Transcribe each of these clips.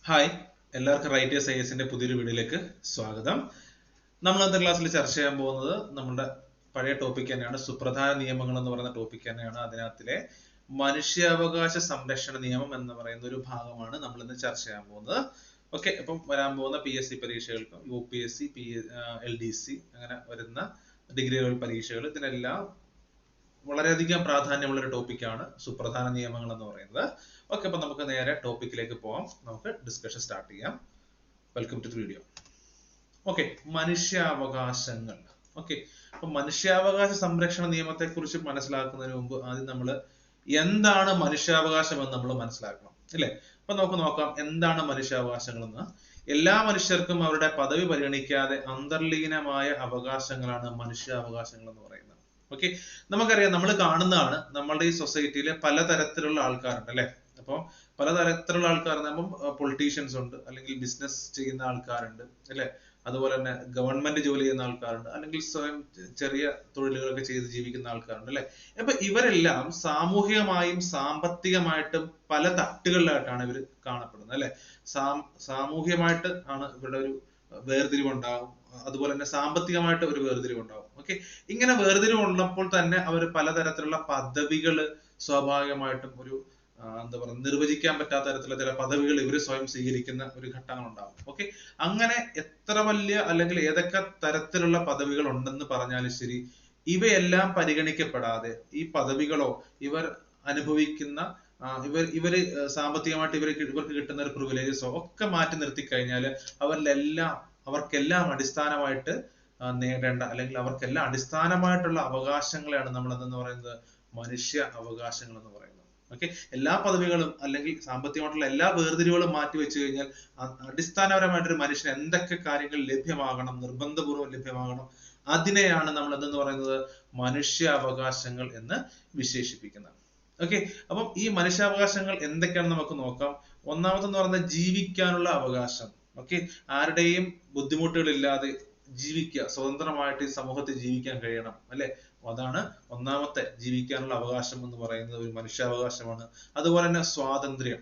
Hi, എല്ലാവർക്കും writers ഐഎസിന്റെ പുതിയൊരു വീഡിയോയിലേക്ക് സ്വാഗതം. നമ്മൾ ഇന്നത്തെ ക്ലാസ്സിൽ ചർച്ച ചെയ്യാൻ പോകുന്നത് നമ്മുടെ പഴയ ടോപ്പിക് തന്നെയാണ്, സുപ്രധാന നിയമങ്ങൾ എന്ന് പറയുന്ന ടോപ്പിക് തന്നെയാണ്. അതിനകത്തിലെ മനുഷ്യാവകാശ സംരക്ഷണ നിയമം എന്ന് പറയുന്ന ഒരു ഭാഗമാണ് നമ്മൾ ഇന്ന് ചർച്ച ചെയ്യാൻ പോകുന്നത്. ഓക്കെ, അപ്പം വരാൻ പോകുന്ന PSC പരീക്ഷകൾക്കും UPSC, LDC അങ്ങനെ വരുന്ന ഡിഗ്രി ലെവൽ പരീക്ഷകൾ, ഇതിനെല്ലാം വളരെയധികം പ്രാധാന്യമുള്ള ഒരു ടോപ്പിക്കാണ് സുപ്രധാന നിയമങ്ങൾ എന്ന് പറയുന്നത്. ഓക്കെ, അപ്പൊ നമുക്ക് നേരെ ടോപ്പിക്കിലേക്ക് പോവാം. നമുക്ക് ഡിസ്കഷൻ സ്റ്റാർട്ട് ചെയ്യാം. Welcome to the video. Okay, മനുഷ്യാവകാശങ്ങൾ. ഓക്കെ, അപ്പൊ മനുഷ്യാവകാശ സംരക്ഷണ നിയമത്തെ കുറിച്ച് മനസ്സിലാക്കുന്നതിന് മുമ്പ് ആദ്യം നമ്മൾ എന്താണ് മനുഷ്യാവകാശം എന്ന് നമ്മൾ മനസ്സിലാക്കണം, അല്ലെ? അപ്പൊ നമുക്ക് നോക്കാം എന്താണ് മനുഷ്യാവകാശങ്ങൾ എന്ന്. എല്ലാ മനുഷ്യർക്കും അവരുടെ പദവി പരിഗണിക്കാതെ അന്തർലീനമായ അവകാശങ്ങളാണ് മനുഷ്യാവകാശങ്ങൾ എന്ന് പറയുന്നത്. ഓക്കെ, നമുക്കറിയാം, നമ്മൾ കാണുന്നതാണ് നമ്മളുടെ ഈ സൊസൈറ്റിയിലെ പലതരത്തിലുള്ള ആൾക്കാരുണ്ട്, അല്ലെ? അപ്പോൾ പലതരത്തിലുള്ള ആൾക്കാർ പൊളിറ്റീഷ്യൻസ് ഉണ്ട്, അല്ലെങ്കിൽ ബിസിനസ് ചെയ്യുന്ന ആൾക്കാരുണ്ട്, അല്ലെ? അതുപോലെ തന്നെ ഗവൺമെന്റ് ജോലി ചെയ്യുന്ന ആൾക്കാരുണ്ട്, അല്ലെങ്കിൽ സ്വയം ചെറിയ തൊഴിലുകളൊക്കെ ചെയ്ത് ജീവിക്കുന്ന ആൾക്കാരുണ്ട്, അല്ലെ? അപ്പൊ ഇവരെല്ലാം സാമൂഹികമായും സാമ്പത്തികമായിട്ടും പല തട്ടുകളിലായിട്ടാണ് ഇവർ കാണപ്പെടുന്നത്, അല്ലെ? സാമൂഹികമായിട്ട് ആണ് ഇവരുടെ ഒരു വേർതിരിവുണ്ടാകും, അതുപോലെ തന്നെ സാമ്പത്തികമായിട്ട് ഒരു വേർതിരിവുണ്ടാകും. ഓക്കെ, ഇങ്ങനെ വേർതിരിവുള്ളപ്പോൾ തന്നെ അവർ പലതരത്തിലുള്ള പദവികള് സ്വാഭാവികമായിട്ടും ഒരു എന്താ പറയുക, നിർവചിക്കാൻ പറ്റാത്ത തരത്തിലുള്ള ചില പദവികൾ ഇവർ സ്വയം സ്വീകരിക്കുന്ന ഒരു ഘട്ടങ്ങൾ ഉണ്ടാവും. ഓക്കെ, അങ്ങനെ എത്ര വലിയ അല്ലെങ്കിൽ ഏതൊക്കെ തരത്തിലുള്ള പദവികൾ ഉണ്ടെന്ന് പറഞ്ഞാലും ശരി, ഇവയെല്ലാം പരിഗണിക്കപ്പെടാതെ ഈ പദവികളോ ഇവർ അനുഭവിക്കുന്ന ഇവര് സാമ്പത്തികമായിട്ട് ഇവർക്ക് കിട്ടുന്ന ഒരു പ്രിവിലേജസോ ഒക്കെ മാറ്റി നിർത്തി കഴിഞ്ഞാൽ അവർക്കെല്ലാം അടിസ്ഥാനമായിട്ട് നേടേണ്ട, അല്ലെങ്കിൽ അവർക്കെല്ലാം അടിസ്ഥാനമായിട്ടുള്ള അവകാശങ്ങളെയാണ് നമ്മൾ എന്തെന്ന് പറയുന്നത് മനുഷ്യ അവകാശങ്ങൾ എന്ന് പറയുന്നത്. ഓക്കെ, എല്ലാ പദവികളും അല്ലെങ്കിൽ സാമ്പത്തികമായിട്ടുള്ള എല്ലാ വേർതിരിവുകളും മാറ്റി വെച്ച് കഴിഞ്ഞാൽ അടിസ്ഥാനപരമായിട്ടൊരു മനുഷ്യന് എന്തൊക്കെ കാര്യങ്ങൾ ലഭ്യമാകണം, നിർബന്ധപൂർവ്വം ലഭ്യമാകണം, അതിനെയാണ് നമ്മൾ എന്തെന്ന് പറയുന്നത് മനുഷ്യ അവകാശങ്ങൾ എന്ന് വിശേഷിപ്പിക്കുന്നത്. ഓക്കെ, അപ്പം ഈ മനുഷ്യാവകാശങ്ങൾ എന്തൊക്കെയാണെന്ന് നമുക്ക് നോക്കാം. ഒന്നാമതെന്ന് പറയുന്നത് ജീവിക്കാനുള്ള അവകാശം. ഓക്കെ, ആരുടെയും ബുദ്ധിമുട്ടുകളില്ലാതെ ജീവിക്കുക, സ്വതന്ത്രമായിട്ട് ഈ സമൂഹത്തിൽ ജീവിക്കാൻ കഴിയണം, അല്ലെ? അതാണ് ഒന്നാമത്തെ ജീവിക്കാനുള്ള അവകാശം എന്ന് പറയുന്നത് ഒരു മനുഷ്യാവകാശമാണ്. അതുപോലെ തന്നെ സ്വാതന്ത്ര്യം.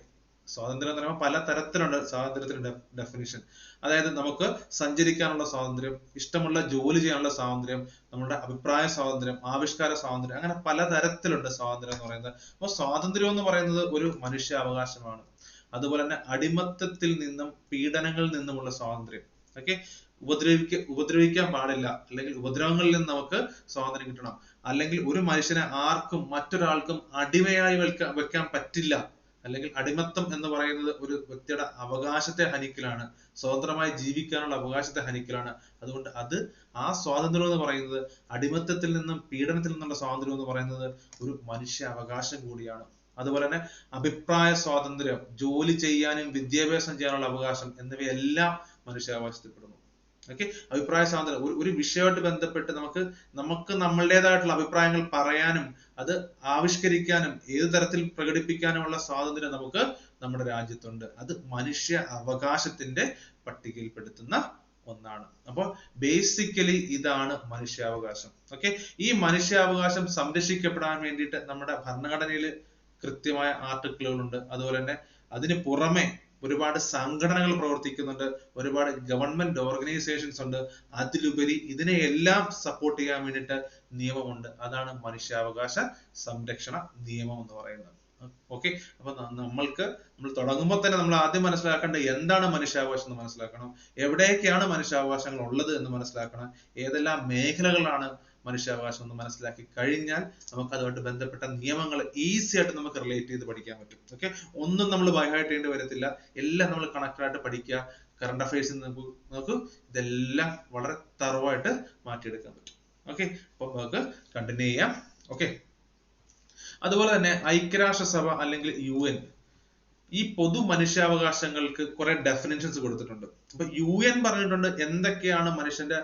സ്വാതന്ത്ര്യം എന്ന് പറയുമ്പോൾ പല തരത്തിലുണ്ട് സ്വാതന്ത്ര്യത്തിന്റെ ഡെഫിനിഷൻ. അതായത് നമുക്ക് സഞ്ചരിക്കാനുള്ള സ്വാതന്ത്ര്യം, ഇഷ്ടമുള്ള ജോലി ചെയ്യാനുള്ള സ്വാതന്ത്ര്യം, നമ്മുടെ അഭിപ്രായ സ്വാതന്ത്ര്യം, ആവിഷ്കാര സ്വാതന്ത്ര്യം, അങ്ങനെ പലതരത്തിലുണ്ട് സ്വാതന്ത്ര്യം എന്ന് പറയുന്നത്. അപ്പോൾ സ്വാതന്ത്ര്യം എന്ന് പറയുന്നത് ഒരു മനുഷ്യാവകാശമാണ്. അതുപോലെ തന്നെ അടിമത്തത്തിൽ നിന്നും പീഡനങ്ങളിൽ നിന്നുമുള്ള സ്വാതന്ത്ര്യം. ഓക്കെ, ഉപദ്രവിക്കാൻ പാടില്ല, അല്ലെങ്കിൽ ഉപദ്രവങ്ങളിൽ നിന്ന് നമുക്ക് സ്വാതന്ത്ര്യം കിട്ടണം. അല്ലെങ്കിൽ ഒരു മനുഷ്യനെ ആർക്കും മറ്റൊരാൾക്കും അടിമയായി വെക്കാൻ പറ്റില്ല. അല്ലെങ്കിൽ അടിമത്തം എന്ന് പറയുന്നത് ഒരു വ്യക്തിയുടെ അവകാശത്തെ ഹനിക്കലാണ്, സ്വതന്ത്രമായി ജീവിക്കാനുള്ള അവകാശത്തെ ഹനിക്കലാണ്. അതുകൊണ്ട് ആ സ്വാതന്ത്ര്യം എന്ന് പറയുന്നത്, അടിമത്തത്തിൽ നിന്നും പീഡനത്തിൽ നിന്നുള്ള സ്വാതന്ത്ര്യം എന്ന് പറയുന്നത് ഒരു മനുഷ്യ അവകാശം കൂടിയാണ്. അതുപോലെ തന്നെ അഭിപ്രായ സ്വാതന്ത്ര്യം, ജോലി ചെയ്യാനും വിദ്യാഭ്യാസം ചെയ്യാനുള്ള അവകാശം എന്നിവയെല്ലാം മനുഷ്യാവകാശത്തിൽപ്പെടുന്നു. ഓക്കെ, അഭിപ്രായ സ്വാതന്ത്ര്യം, ഒരു വിഷയമായിട്ട് ബന്ധപ്പെട്ട് നമുക്ക് നമ്മളുടേതായിട്ടുള്ള അഭിപ്രായങ്ങൾ പറയാനും അത് ആവിഷ്കരിക്കാനും ഏത് തരത്തിൽ പ്രകടിപ്പിക്കാനുമുള്ള സ്വാതന്ത്ര്യം നമുക്ക് നമ്മുടെ രാജ്യത്തുണ്ട്. അത് മനുഷ്യ അവകാശത്തിന്റെ പട്ടികയിൽപ്പെടുത്തുന്ന ഒന്നാണ്. അപ്പോൾ ബേസിക്കലി ഇതാണ് മനുഷ്യാവകാശം. ഓക്കെ, ഈ മനുഷ്യാവകാശം സംരക്ഷിക്കപ്പെടാൻ വേണ്ടിയിട്ട് നമ്മുടെ ഭരണഘടനയിൽ കൃത്യമായ ആർട്ടിക്കിളുകളുണ്ട്. അതുപോലെ തന്നെ അതിന് പുറമെ ഒരുപാട് സംഘടനകൾ പ്രവർത്തിക്കുന്നുണ്ട്, ഒരുപാട് ഗവൺമെന്റ് ഓർഗനൈസേഷൻസ് ഉണ്ട്. അതിലുപരി ഇതിനെയെല്ലാം സപ്പോർട്ട് ചെയ്യാൻ വേണ്ടിയിട്ട് നിയമമുണ്ട്. അതാണ് മനുഷ്യാവകാശ സംരക്ഷണ നിയമം എന്ന് പറയുന്നത്. ഓക്കെ, അപ്പൊ നമ്മൾ തുടങ്ങുമ്പോൾ തന്നെ നമ്മൾ ആദ്യം മനസ്സിലാക്കേണ്ടത് എന്താണ് മനുഷ്യാവകാശം എന്ന് മനസ്സിലാക്കണം, എവിടെയൊക്കെയാണ് മനുഷ്യാവകാശങ്ങൾ ഉള്ളത് എന്ന് മനസ്സിലാക്കണം, ഏതെല്ലാം മേഖലകളാണ് മനുഷ്യാവകാശം എന്ന് മനസ്സിലാക്കി കഴിഞ്ഞാൽ നമുക്ക് അതുമായിട്ട് ബന്ധപ്പെട്ട നിയമങ്ങൾ ഈസി ആയിട്ട് നമുക്ക് റിലേറ്റ് ചെയ്ത് പഠിക്കാൻ പറ്റും. ഓക്കെ, ഒന്നും നമ്മൾ ബൈഹാർട്ട് ചെയ്യേണ്ടി വരത്തില്ല, എല്ലാം നമ്മൾ കണക്റ്റഡ് ആയിട്ട് പഠിക്കുക. കറണ്ട് അഫയേഴ്സിൽ നമുക്ക് ഇതെല്ലാം വളരെ തറവായിട്ട് മാറ്റിയെടുക്കാൻ പറ്റും. ഓക്കെ, അപ്പൊ നമുക്ക് കണ്ടിന്യൂ ചെയ്യാം. ഓക്കെ, അതുപോലെ തന്നെ ഐക്യരാഷ്ട്രസഭ അല്ലെങ്കിൽ UN ഈ പൊതു മനുഷ്യാവകാശങ്ങൾക്ക് കുറെ ഡെഫിനിഷൻസ് കൊടുത്തിട്ടുണ്ട്. അപ്പൊ UN പറഞ്ഞിട്ടുണ്ട് എന്തൊക്കെയാണ് മനുഷ്യന്റെ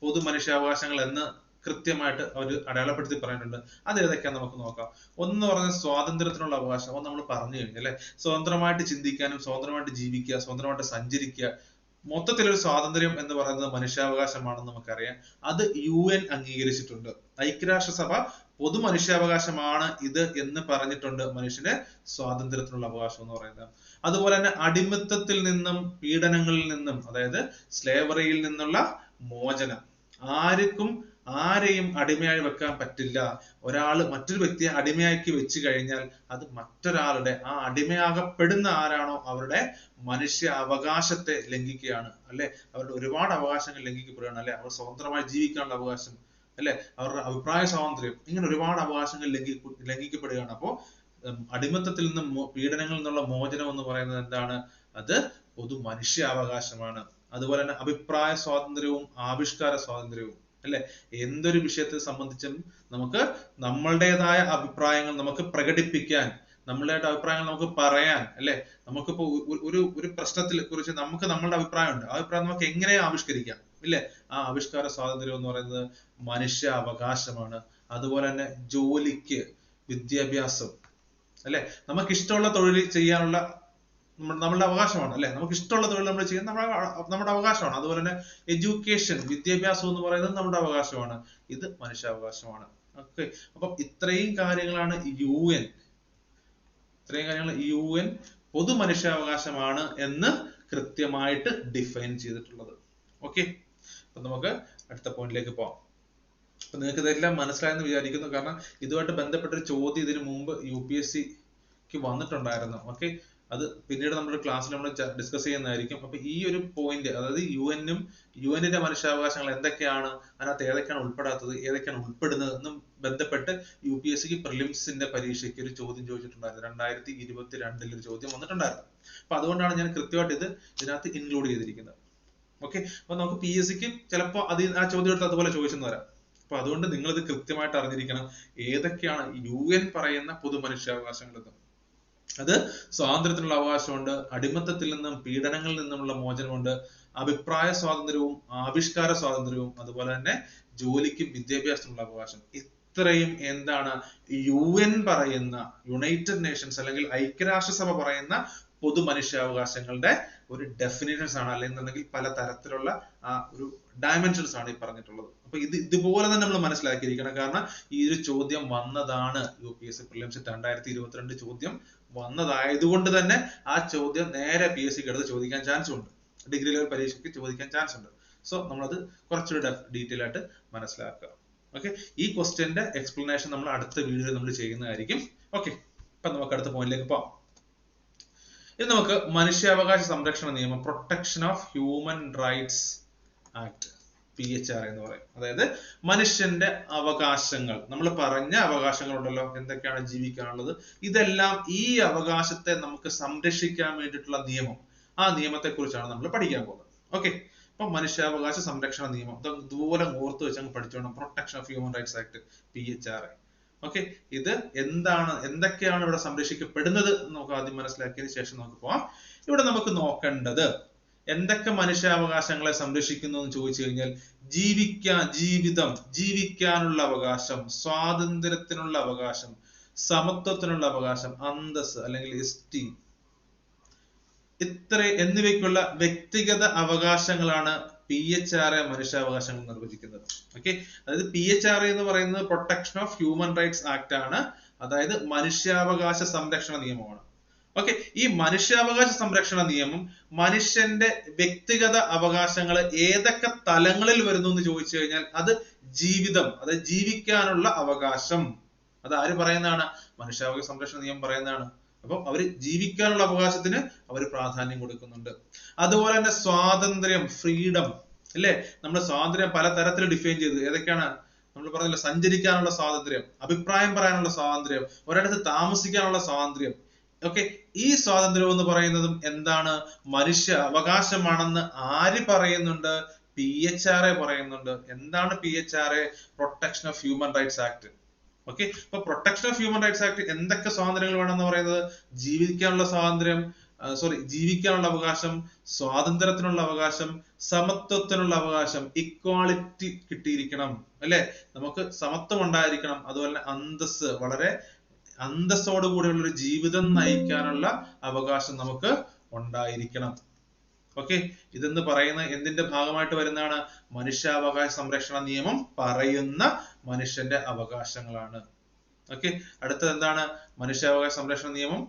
പൊതു മനുഷ്യാവകാശങ്ങൾ എന്ന് കൃത്യമായിട്ട് അവർ അടയാളപ്പെടുത്തി പറയുന്നുണ്ട്. അത് ഏതൊക്കെയാന്ന് നമുക്ക് നോക്കാം. ഒന്ന് പറഞ്ഞ സ്വാതന്ത്ര്യത്തിനുള്ള അവകാശം. അത് നമ്മൾ പറഞ്ഞു കഴിഞ്ഞു, അല്ലെ? സ്വതന്ത്രമായിട്ട് ചിന്തിക്കാനും സ്വതന്ത്രമായിട്ട് ജീവിക്കുക, സ്വതന്ത്രമായിട്ട് സഞ്ചരിക്കുക, മൊത്തത്തിലൊരു സ്വാതന്ത്ര്യം എന്ന് പറയുന്നത് മനുഷ്യാവകാശമാണെന്ന് നമുക്കറിയാം. അത് UN അംഗീകരിച്ചിട്ടുണ്ട്. ഐക്യരാഷ്ട്രസഭ പൊതു മനുഷ്യാവകാശമാണ് ഇത് എന്ന് പറഞ്ഞിട്ടുണ്ട് മനുഷ്യന്റെ സ്വാതന്ത്ര്യത്തിനുള്ള അവകാശം എന്ന് പറയുന്നത്. അതുപോലെ തന്നെ അടിമത്തത്തിൽ നിന്നും പീഡനങ്ങളിൽ നിന്നും, അതായത് സ്ലേവറിയിൽ നിന്നുള്ള മോചനം. ആരെയും അടിമയായി വെക്കാൻ പറ്റില്ല. ഒരാള് മറ്റൊരു വ്യക്തിയെ അടിമയാക്കി വെച്ച് കഴിഞ്ഞാൽ അത് മറ്റൊരാളുടെ, ആ അടിമയാകപ്പെടുന്ന ആരാണോ അവരുടെ മനുഷ്യ അവകാശത്തെ ലംഘിക്കുകയാണ്, അല്ലെ? അവരുടെ ഒരുപാട് അവകാശങ്ങൾ ലംഘിക്കപ്പെടുകയാണ്, അല്ലെ? അവർ സ്വതന്ത്രമായി ജീവിക്കാനുള്ള അവകാശം, അല്ലെ? അവരുടെ അഭിപ്രായ സ്വാതന്ത്ര്യം, ഇങ്ങനെ ഒരുപാട് അവകാശങ്ങൾ ലംഘിക്കപ്പെടുകയാണ്. അപ്പോ അടിമത്തത്തിൽ നിന്നും പീഡനങ്ങളിൽ നിന്നുള്ള മോചനം എന്ന് പറയുന്നത് എന്താണ്? അത് പൊതു മനുഷ്യാവകാശമാണ്. അതുപോലെ തന്നെ അഭിപ്രായ സ്വാതന്ത്ര്യവും ആവിഷ്കാര സ്വാതന്ത്ര്യവും, അല്ലെ? എന്തൊരു വിഷയത്തെ സംബന്ധിച്ചും നമുക്ക് നമ്മളുടേതായ അഭിപ്രായങ്ങൾ നമുക്ക് പ്രകടിപ്പിക്കാൻ, നമ്മളുടെ അഭിപ്രായങ്ങൾ നമുക്ക് പറയാൻ, അല്ലെ? നമുക്കിപ്പോ ഒരു പ്രശ്നത്തെ കുറിച്ച് നമുക്ക് നമ്മളുടെ അഭിപ്രായമുണ്ട്, ആ അഭിപ്രായം നമുക്ക് എങ്ങനെ ആവിഷ്കരിക്കാം, ഇല്ലേ? ആ ആവിഷ്കാര സ്വാതന്ത്ര്യം എന്ന് പറയുന്നത് മനുഷ്യ അവകാശമാണ്. അതുപോലെ തന്നെ ജോലിക്ക്, വിദ്യാഭ്യാസം, അല്ലെ? നമുക്ക് ഇഷ്ടമുള്ള തൊഴിൽ ചെയ്യാനുള്ള നമ്മളുടെ അവകാശമാണ്, അല്ലെ? നമുക്ക് ഇഷ്ടമുള്ള തൊഴിൽ നമ്മൾ ചെയ്യുന്നത് നമ്മുടെ അവകാശമാണ്. അതുപോലെ തന്നെ എഡ്യൂക്കേഷൻ, വിദ്യാഭ്യാസം എന്ന് പറയുന്നത് നമ്മുടെ അവകാശമാണ്. ഇത് മനുഷ്യാവകാശമാണ്. ഓക്കെ, അപ്പൊ ഇത്രയും കാര്യങ്ങളാണ് UN പൊതു മനുഷ്യാവകാശമാണ് എന്ന് കൃത്യമായിട്ട് ഡിഫൈൻ ചെയ്തിട്ടുള്ളത്. ഓക്കെ, അപ്പൊ നമുക്ക് അടുത്ത പോയിന്റിലേക്ക് പോവാം. അപ്പൊ നിങ്ങൾക്ക് ഇതെല്ലാം മനസ്സിലായെന്ന് വിചാരിക്കുന്നു. കാരണം ഇതുമായിട്ട് ബന്ധപ്പെട്ട ഒരു ചോദ്യം ഇതിനു മുമ്പ് UPSC-ക്ക് വന്നിട്ടുണ്ടായിരുന്നു. ഓക്കെ, അത് പിന്നീട് നമ്മുടെ ക്ലാസ്സിൽ നമ്മൾ ഡിസ്കസ് ചെയ്യുന്നതായിരിക്കും. അപ്പൊ ഈ ഒരു പോയിന്റ്, അതായത് UN-ന്റെ മനുഷ്യാവകാശങ്ങൾ എന്തൊക്കെയാണ്, അതിനകത്ത് ഏതൊക്കെയാണ് ഉൾപ്പെടാത്തത്, ഏതൊക്കെയാണ് ഉൾപ്പെടുന്നത് എന്നും ബന്ധപ്പെട്ട് UPSC-ക്ക് പ്രിലിംസിന്റെ പരീക്ഷയ്ക്ക് ഒരു ചോദ്യം ചോദിച്ചിട്ടുണ്ടായിരുന്നു. 2022 ഒരു ചോദ്യം വന്നിട്ടുണ്ടായിരുന്നു. അപ്പൊ അതുകൊണ്ടാണ് ഞാൻ കൃത്യമായിട്ട് ഇതിനകത്ത് ഇൻക്ലൂഡ് ചെയ്തിരിക്കുന്നത്. ഓക്കെ, അപ്പൊ നമുക്ക് PSC-ക്ക് ചിലപ്പോൾ ആ ചോദ്യം എടുത്ത് അതുപോലെ ചോദിച്ചെന്ന് വരാം. അപ്പൊ അതുകൊണ്ട് നിങ്ങൾ ഇത് കൃത്യമായിട്ട് അറിഞ്ഞിരിക്കണം, ഏതൊക്കെയാണ് UN പറയുന്ന പൊതു മനുഷ്യാവകാശങ്ങൾ എന്ന്. അത് സ്വാതന്ത്ര്യത്തിനുള്ള അവകാശമുണ്ട്, അടിമത്തത്തിൽ നിന്നും പീഡനങ്ങളിൽ നിന്നുമുള്ള മോചനമുണ്ട്, അഭിപ്രായ സ്വാതന്ത്ര്യവും ആവിഷ്കാര സ്വാതന്ത്ര്യവും, അതുപോലെ തന്നെ ജോലിക്കും വിദ്യാഭ്യാസത്തിനുള്ള അവകാശം. ഇത്രയും എന്താണ് UN പറയുന്ന, യുണൈറ്റഡ് നേഷൻസ് അല്ലെങ്കിൽ ഐക്യരാഷ്ട്രസഭ പറയുന്ന പൊതു മനുഷ്യാവകാശങ്ങളുടെ ഒരു ഡെഫിനിഷൻസ് ആണ്, അല്ലെങ്കിൽ പല തരത്തിലുള്ള ഒരു ഡയമെൻഷൻസ് ആണ് ഈ പറഞ്ഞിട്ടുള്ളത്. അപ്പൊ ഇതുപോലെ തന്നെ നമ്മൾ മനസ്സിലാക്കിയിരിക്കണം. കാരണം ഈ ഒരു ചോദ്യം വന്നതാണ് UPSC പ്രിലിംസ് 2022 ചോദ്യം വന്നതായതുകൊണ്ട് തന്നെ ആ ചോദ്യം നേരെ PSC-ക്ക് എടുത്ത് ചോദിക്കാൻ ചാൻസ് ഉണ്ട്, ഡിഗ്രി ലെവൽ പരീക്ഷയ്ക്ക് ചോദിക്കാൻ ചാൻസ് ഉണ്ട്. സോ നമ്മളത് കുറച്ചുകൂടി ഡീറ്റെയിൽ ആയിട്ട് മനസ്സിലാക്കുക. ഓക്കെ, ഈ ക്വസ്റ്റ്യന്റെ എക്സ്പ്ലനേഷൻ നമ്മൾ അടുത്ത വീഡിയോയിൽ നമ്മൾ ചെയ്യുന്നതായിരിക്കും. ഓക്കെ, അപ്പൊ നമുക്ക് അടുത്ത പോയിന്റിലേക്ക് പോവാം. ഇത് നമുക്ക് മനുഷ്യാവകാശ സംരക്ഷണ നിയമം, protection of human rights act, PHRA എന്ന് പറയും. അതായത് മനുഷ്യന്റെ അവകാശങ്ങൾ, നമ്മൾ പറഞ്ഞ അവകാശങ്ങളുണ്ടല്ലോ, എന്തൊക്കെയാണ് ജീവിക്കാനുള്ളത്, ഇതെല്ലാം ഈ അവകാശത്തെ നമുക്ക് സംരക്ഷിക്കാൻ വേണ്ടിയിട്ടുള്ള നിയമം, ആ നിയമത്തെ കുറിച്ചാണ് നമ്മൾ പഠിക്കാൻ പോകുന്നത്. ഓക്കെ, അപ്പൊ മനുഷ്യാവകാശ സംരക്ഷണ നിയമം ഇതുപോലെ ഓർത്ത് വെച്ച് അങ്ങ് പഠിച്ചോണം. Protection of human rights act, PHRA. Okay, ഇത് എന്തൊക്കെയാണ് ഇവിടെ സംരക്ഷിക്കപ്പെടുന്നത് നമുക്ക് ആദ്യം മനസ്സിലാക്കിയതിനു ശേഷം നമുക്ക് പോവാം. ഇവിടെ നമുക്ക് നോക്കേണ്ടത് എന്തൊക്കെ മനുഷ്യാവകാശങ്ങളെ സംരക്ഷിക്കുന്നു എന്ന് ചോദിച്ചു കഴിഞ്ഞാൽ, ജീവിക്കാനുള്ള അവകാശം, സ്വാതന്ത്ര്യത്തിനുള്ള അവകാശം, സമത്വത്തിനുള്ള അവകാശം, അന്തസ്സ് അല്ലെങ്കിൽ എസ്റ്റീം, എന്നിവയ്ക്കുള്ള വ്യക്തിഗത അവകാശങ്ങളാണ് PHRA മനുഷ്യാവകാശങ്ങൾ നിർവചിക്കുന്നത്. ഓക്കെ, അതായത് PHRA എന്ന് പറയുന്നത് protection of human rights act ആണ്, അതായത് മനുഷ്യാവകാശ സംരക്ഷണ നിയമമാണ്. ഓക്കെ, ഈ മനുഷ്യാവകാശ സംരക്ഷണ നിയമം മനുഷ്യന്റെ വ്യക്തിഗത അവകാശങ്ങൾ ഏതൊക്കെ തലങ്ങളിൽ വരുന്നു എന്ന് ചോദിച്ചു കഴിഞ്ഞാൽ, അത് അതായത് ജീവിക്കാനുള്ള അവകാശം, അത് ആര് പറയുന്നതാണ്? മനുഷ്യാവകാശ സംരക്ഷണ നിയമം പറയുന്നതാണ്. അപ്പൊ അവര് ജീവിക്കാനുള്ള അവകാശത്തിന് അവർ പ്രാധാന്യം കൊടുക്കുന്നുണ്ട്. അതുപോലെ തന്നെ സ്വാതന്ത്ര്യം, ഫ്രീഡം, അല്ലെ? നമ്മുടെ സ്വാതന്ത്ര്യം പല തരത്തിൽ ഡിഫൈൻ ചെയ്തു. ഏതൊക്കെയാണ്? നമ്മൾ പറഞ്ഞല്ലോ, സഞ്ചരിക്കാനുള്ള സ്വാതന്ത്ര്യം, അഭിപ്രായം പറയാനുള്ള സ്വാതന്ത്ര്യം, ഒരിടത്ത് താമസിക്കാനുള്ള സ്വാതന്ത്ര്യം. ഓക്കെ, ഈ സ്വാതന്ത്ര്യം എന്ന് പറയുന്നതും എന്താണ്? മനുഷ്യ അവകാശമാണെന്ന് ആര് പറയുന്നുണ്ട്? PHRA പറയുന്നുണ്ട്. എന്താണ് PHRA? Protection of human rights act. Okay, അപ്പൊ protection of human rights act എന്തൊക്കെ സ്വാതന്ത്ര്യങ്ങൾ വേണമെന്ന് പറയുന്നത്? ജീവിക്കാനുള്ള സ്വാതന്ത്ര്യം, ജീവിക്കാനുള്ള അവകാശം, സ്വാതന്ത്ര്യത്തിനുള്ള അവകാശം, സമത്വത്തിനുള്ള അവകാശം, ഇക്വാളിറ്റി കിട്ടിയിരിക്കണം, അല്ലെ? നമുക്ക് സമത്വം ഉണ്ടായിരിക്കണം. അതുപോലെ അന്തസ്സ്, വളരെ അന്തസ്സോട് കൂടിയുള്ള ഒരു ജീവിതം നയിക്കാനുള്ള അവകാശം നമുക്ക് ഉണ്ടായിരിക്കണം. ഓക്കെ, ഇതെന്ന് പറയുന്ന എന്തിന്റെ ഭാഗമായിട്ട് വരുന്നതാണ്? മനുഷ്യാവകാശ സംരക്ഷണ നിയമം പറയുന്ന മനുഷ്യന്റെ അവകാശങ്ങളാണ്. ഓക്കെ, അടുത്തത് എന്താണ്? മനുഷ്യാവകാശ സംരക്ഷണ നിയമം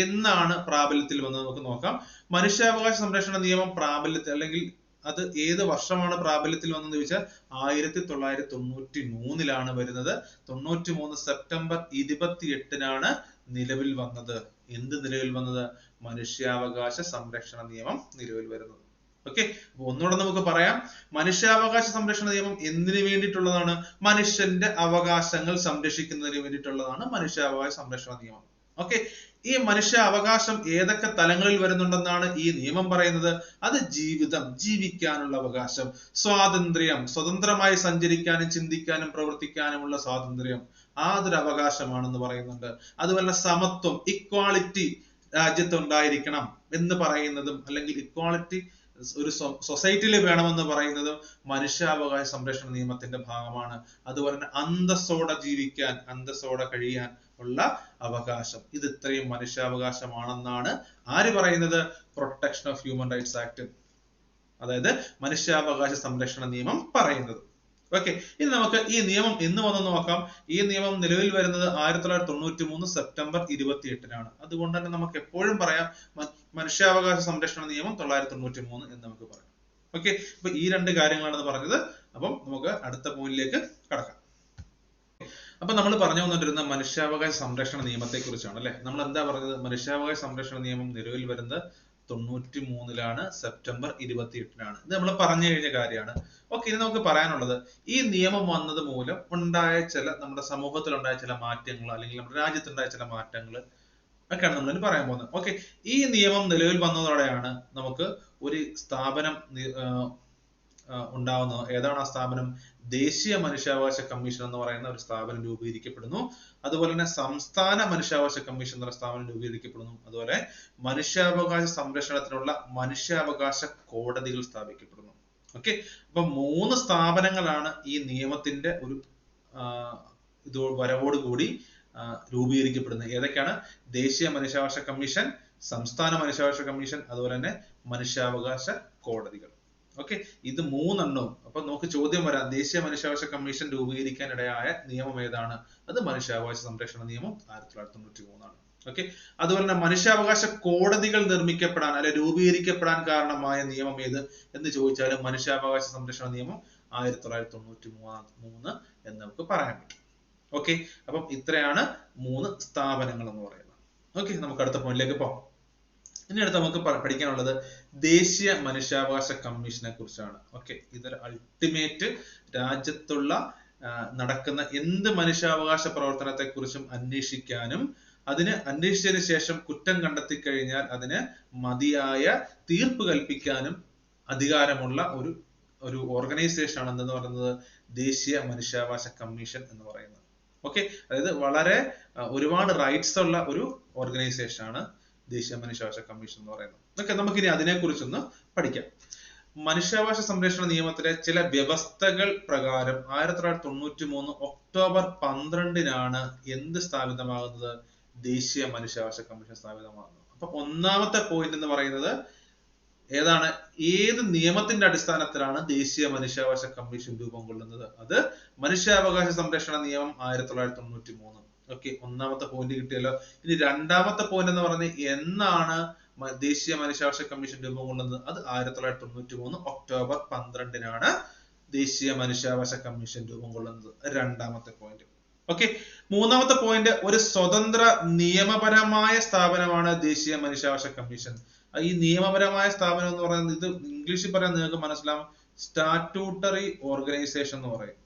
എന്നാണ് പ്രാബല്യത്തിൽ വന്നത് നമുക്ക് നോക്കാം. മനുഷ്യാവകാശ സംരക്ഷണ നിയമം പ്രാബല്യത്തിൽ, അല്ലെങ്കിൽ അത് ഏത് വർഷമാണ് പ്രാബല്യത്തിൽ വന്നതെന്ന് ചോദിച്ചാൽ 1993 വരുന്നത്. 93 സെപ്റ്റംബർ 28 നിലവിൽ വന്നത്. എന്ത് നിലവിൽ വന്നത്? മനുഷ്യാവകാശ സംരക്ഷണ നിയമം നിലവിൽ വരുന്നത്. ഓക്കെ, അപ്പൊ ഒന്നുകൂടെ നമുക്ക് പറയാം, മനുഷ്യാവകാശ സംരക്ഷണ നിയമം എന്തിനു വേണ്ടിയിട്ടുള്ളതാണ്? മനുഷ്യന്റെ അവകാശങ്ങൾ സംരക്ഷിക്കുന്നതിന് വേണ്ടിയിട്ടുള്ളതാണ് മനുഷ്യാവകാശ സംരക്ഷണ നിയമം. ഓക്കെ, ഈ മനുഷ്യ അവകാശം ഏതൊക്കെ തലങ്ങളിൽ വരുന്നുണ്ടെന്നാണ് ഈ നിയമം പറയുന്നത്? അത് ജീവിതം, ജീവിക്കാനുള്ള അവകാശം, സ്വാതന്ത്ര്യം, സ്വതന്ത്രമായി സഞ്ചരിക്കാനും ചിന്തിക്കാനും പ്രവർത്തിക്കാനുമുള്ള സ്വാതന്ത്ര്യം, അതൊരു അവകാശമാണെന്ന് പറയുന്നുണ്ട്. അതുപോലെ സമത്വം, ഇക്വാളിറ്റി രാജ്യത്ത് ഉണ്ടായിരിക്കണം എന്ന് പറയുന്നതും, അല്ലെങ്കിൽ ഇക്വാളിറ്റി ഒരു സൊസൈറ്റിയിൽ വേണമെന്ന് പറയുന്നതും മനുഷ്യാവകാശ സംരക്ഷണ നിയമത്തിന്റെ ഭാഗമാണ്. അതുപോലെ തന്നെ അന്തസ്സോടെ ജീവിക്കാൻ, അന്തസ്സോടെ കഴിയാൻ ഉള്ള അവകാശം, ഇത് ഇത്രയും മനുഷ്യാവകാശമാണെന്നാണ് ആര് പറയുന്നത്? Protection of human rights act, അതായത് മനുഷ്യാവകാശ സംരക്ഷണ നിയമം പറയുന്നത്. ഓക്കെ, ഇനി നമുക്ക് ഈ നിയമം എന്ന് വന്ന് നോക്കാം. ഈ നിയമം നിലവിൽ വരുന്നത് 1993 സെപ്റ്റംബർ 28 അതുകൊണ്ട് തന്നെ നമുക്ക് എപ്പോഴും പറയാം മനുഷ്യാവകാശ സംരക്ഷണ നിയമം 1993 എന്ന് നമുക്ക് പറയാം. ഓക്കെ, അപ്പൊ ഈ രണ്ട് കാര്യങ്ങളാണ് പറഞ്ഞത്. അപ്പം നമുക്ക് അടുത്ത പോയിന്റിലേക്ക് കടക്കാം. അപ്പൊ നമ്മൾ പറഞ്ഞു വന്നിട്ടിരുന്ന മനുഷ്യാവകാശ സംരക്ഷണ നിയമത്തെ കുറിച്ചാണ് അല്ലെ. നമ്മൾ എന്താ പറഞ്ഞത്? മനുഷ്യാവകാശ സംരക്ഷണ നിയമം നിലവിൽ വരുന്നത് 93 സെപ്റ്റംബർ 28 ഇത് നമ്മൾ പറഞ്ഞു കഴിഞ്ഞ കാര്യമാണ്. ഓക്കെ, ഇനി നമുക്ക് പറയാനുള്ളത്, ഈ നിയമം വന്നത് മൂലം ഉണ്ടായ ചില, നമ്മുടെ സമൂഹത്തിൽ ഉണ്ടായ ചില മാറ്റങ്ങൾ, അല്ലെങ്കിൽ നമ്മുടെ രാജ്യത്തുണ്ടായ ചില മാറ്റങ്ങൾ ഒക്കെയാണ് നമ്മൾ പറയാൻ പോകുന്നത്. ഓക്കെ, ഈ നിയമം നിലവിൽ വന്നതോടെയാണ് നമുക്ക് ഒരു സ്ഥാപനം ഉണ്ടാവുന്നത്. ഏതാണ് ആ സ്ഥാപനം? ദേശീയ മനുഷ്യാവകാശ കമ്മീഷൻ എന്ന് പറയുന്ന ഒരു സ്ഥാപനം രൂപീകരിക്കപ്പെടുന്നു. അതുപോലെ തന്നെ സംസ്ഥാന മനുഷ്യാവകാശ കമ്മീഷൻ എന്ന സ്ഥാപനം രൂപീകരിക്കപ്പെടുന്നു. അതുപോലെ മനുഷ്യാവകാശ സംരക്ഷണത്തിനുള്ള മനുഷ്യാവകാശ കോടതികൾ സ്ഥാപിക്കപ്പെടുന്നു. ഓക്കെ, അപ്പൊ 3 സ്ഥാപനങ്ങളാണ് ഈ നിയമത്തിന്റെ ഒരു വരവോടുകൂടി രൂപീകരിക്കപ്പെടുന്നത്. ഏതൊക്കെയാണ്? ദേശീയ മനുഷ്യാവകാശ കമ്മീഷൻ, സംസ്ഥാന മനുഷ്യാവകാശ കമ്മീഷൻ, അതുപോലെ തന്നെ മനുഷ്യാവകാശ കോടതികൾ. ഓക്കെ, ഇത് 3 എണ്ണവും. അപ്പൊ നമുക്ക് ചോദ്യം വരാം, ദേശീയ മനുഷ്യാവകാശ കമ്മീഷൻ രൂപീകരിക്കാൻ ഇടയായ നിയമം ഏതാണ്? അത് മനുഷ്യാവകാശ സംരക്ഷണ നിയമം 1993 ഓക്കെ, അതുപോലെ തന്നെ മനുഷ്യാവകാശ കോടതികൾ നിർമ്മിക്കപ്പെടാൻ, അല്ലെ രൂപീകരിക്കപ്പെടാൻ കാരണമായ നിയമം ഏത് എന്ന് ചോദിച്ചാൽ മനുഷ്യാവകാശ സംരക്ഷണ നിയമം 1993 എന്ന് നമുക്ക് പറയാൻ പറ്റും. ഓക്കെ, അപ്പം ഇത്രയാണ് 3 സ്ഥാപനങ്ങൾ എന്ന് പറയുന്നത്. ഓക്കെ, നമുക്ക് അടുത്ത പോയിന്റിലേക്ക് പോകാം. ഇനി അടുത്ത് നമുക്ക് പഠിക്കാനുള്ളത് ദേശീയ മനുഷ്യാവകാശ കമ്മീഷനെ കുറിച്ചാണ്. ഓക്കെ, ഇതൊരു അൾട്ടിമേറ്റ് രാജ്യത്തുള്ള നടക്കുന്ന എന്ത് മനുഷ്യാവകാശ പ്രവർത്തനത്തെ കുറിച്ചും അന്വേഷിക്കാനും, അതിന് അന്വേഷിച്ചതിന് ശേഷം കുറ്റം കണ്ടെത്തി കഴിഞ്ഞാൽ അതിന് മതിയായ തീർപ്പ് കൽപ്പിക്കാനും അധികാരമുള്ള ഒരു ഓർഗനൈസേഷൻ ആണ് എന്തെന്ന് പറയുന്നത് ദേശീയ മനുഷ്യാവകാശ കമ്മീഷൻ എന്ന് പറയുന്നത്. ഓക്കെ, അതായത് വളരെ ഒരുപാട് റൈറ്റ്സ് ഉള്ള ഒരു ഓർഗനൈസേഷൻ ആണ് ദേശീയ മനുഷ്യാവകാശ കമ്മീഷൻ എന്ന് പറയുന്നത്. ഓക്കെ, നമുക്കിനി അതിനെ കുറിച്ചൊന്ന് പഠിക്കാം. മനുഷ്യാവകാശ സംരക്ഷണ നിയമത്തിലെ ചില വ്യവസ്ഥകൾ പ്രകാരം 1993 ഒക്ടോബർ 12 എന്ത് സ്ഥാപിതമാകുന്നത്? ദേശീയ മനുഷ്യാവകാശ കമ്മീഷൻ സ്ഥാപിതമാകുന്നത്. അപ്പൊ ഒന്നാമത്തെ പോയിന്റ് എന്ന് പറയുന്നത് ഏതാണ്? ഏത് നിയമത്തിന്റെ അടിസ്ഥാനത്തിലാണ് ദേശീയ മനുഷ്യാവകാശ കമ്മീഷൻ രൂപം കൊള്ളുന്നത്? അത് മനുഷ്യാവകാശ സംരക്ഷണ നിയമം 1993. ഓക്കെ, ഒന്നാമത്തെ പോയിന്റ് കിട്ടിയല്ലോ. ഇനി രണ്ടാമത്തെ പോയിന്റ് എന്ന് പറഞ്ഞ് എന്നാണ് ദേശീയ മനുഷ്യാവകാശ കമ്മീഷൻ രൂപം കൊള്ളുന്നത്? അത് 1993 ഒക്ടോബർ 12 ദേശീയ മനുഷ്യാവകാശ കമ്മീഷൻ രൂപം കൊള്ളുന്നത്. രണ്ടാമത്തെ പോയിന്റ്. ഓക്കെ, മൂന്നാമത്തെ പോയിന്റ്, ഒരു സ്വതന്ത്ര നിയമപരമായ സ്ഥാപനമാണ് ദേശീയ മനുഷ്യാവകാശ കമ്മീഷൻ. ഈ നിയമപരമായ സ്ഥാപനം എന്ന് പറയുന്നത്, ഇത് ഇംഗ്ലീഷിൽ പറയാൻ നിങ്ങൾക്ക് മനസ്സിലാവും, സ്റ്റാറ്റ്യൂട്ടറി ഓർഗനൈസേഷൻ എന്ന് പറയും.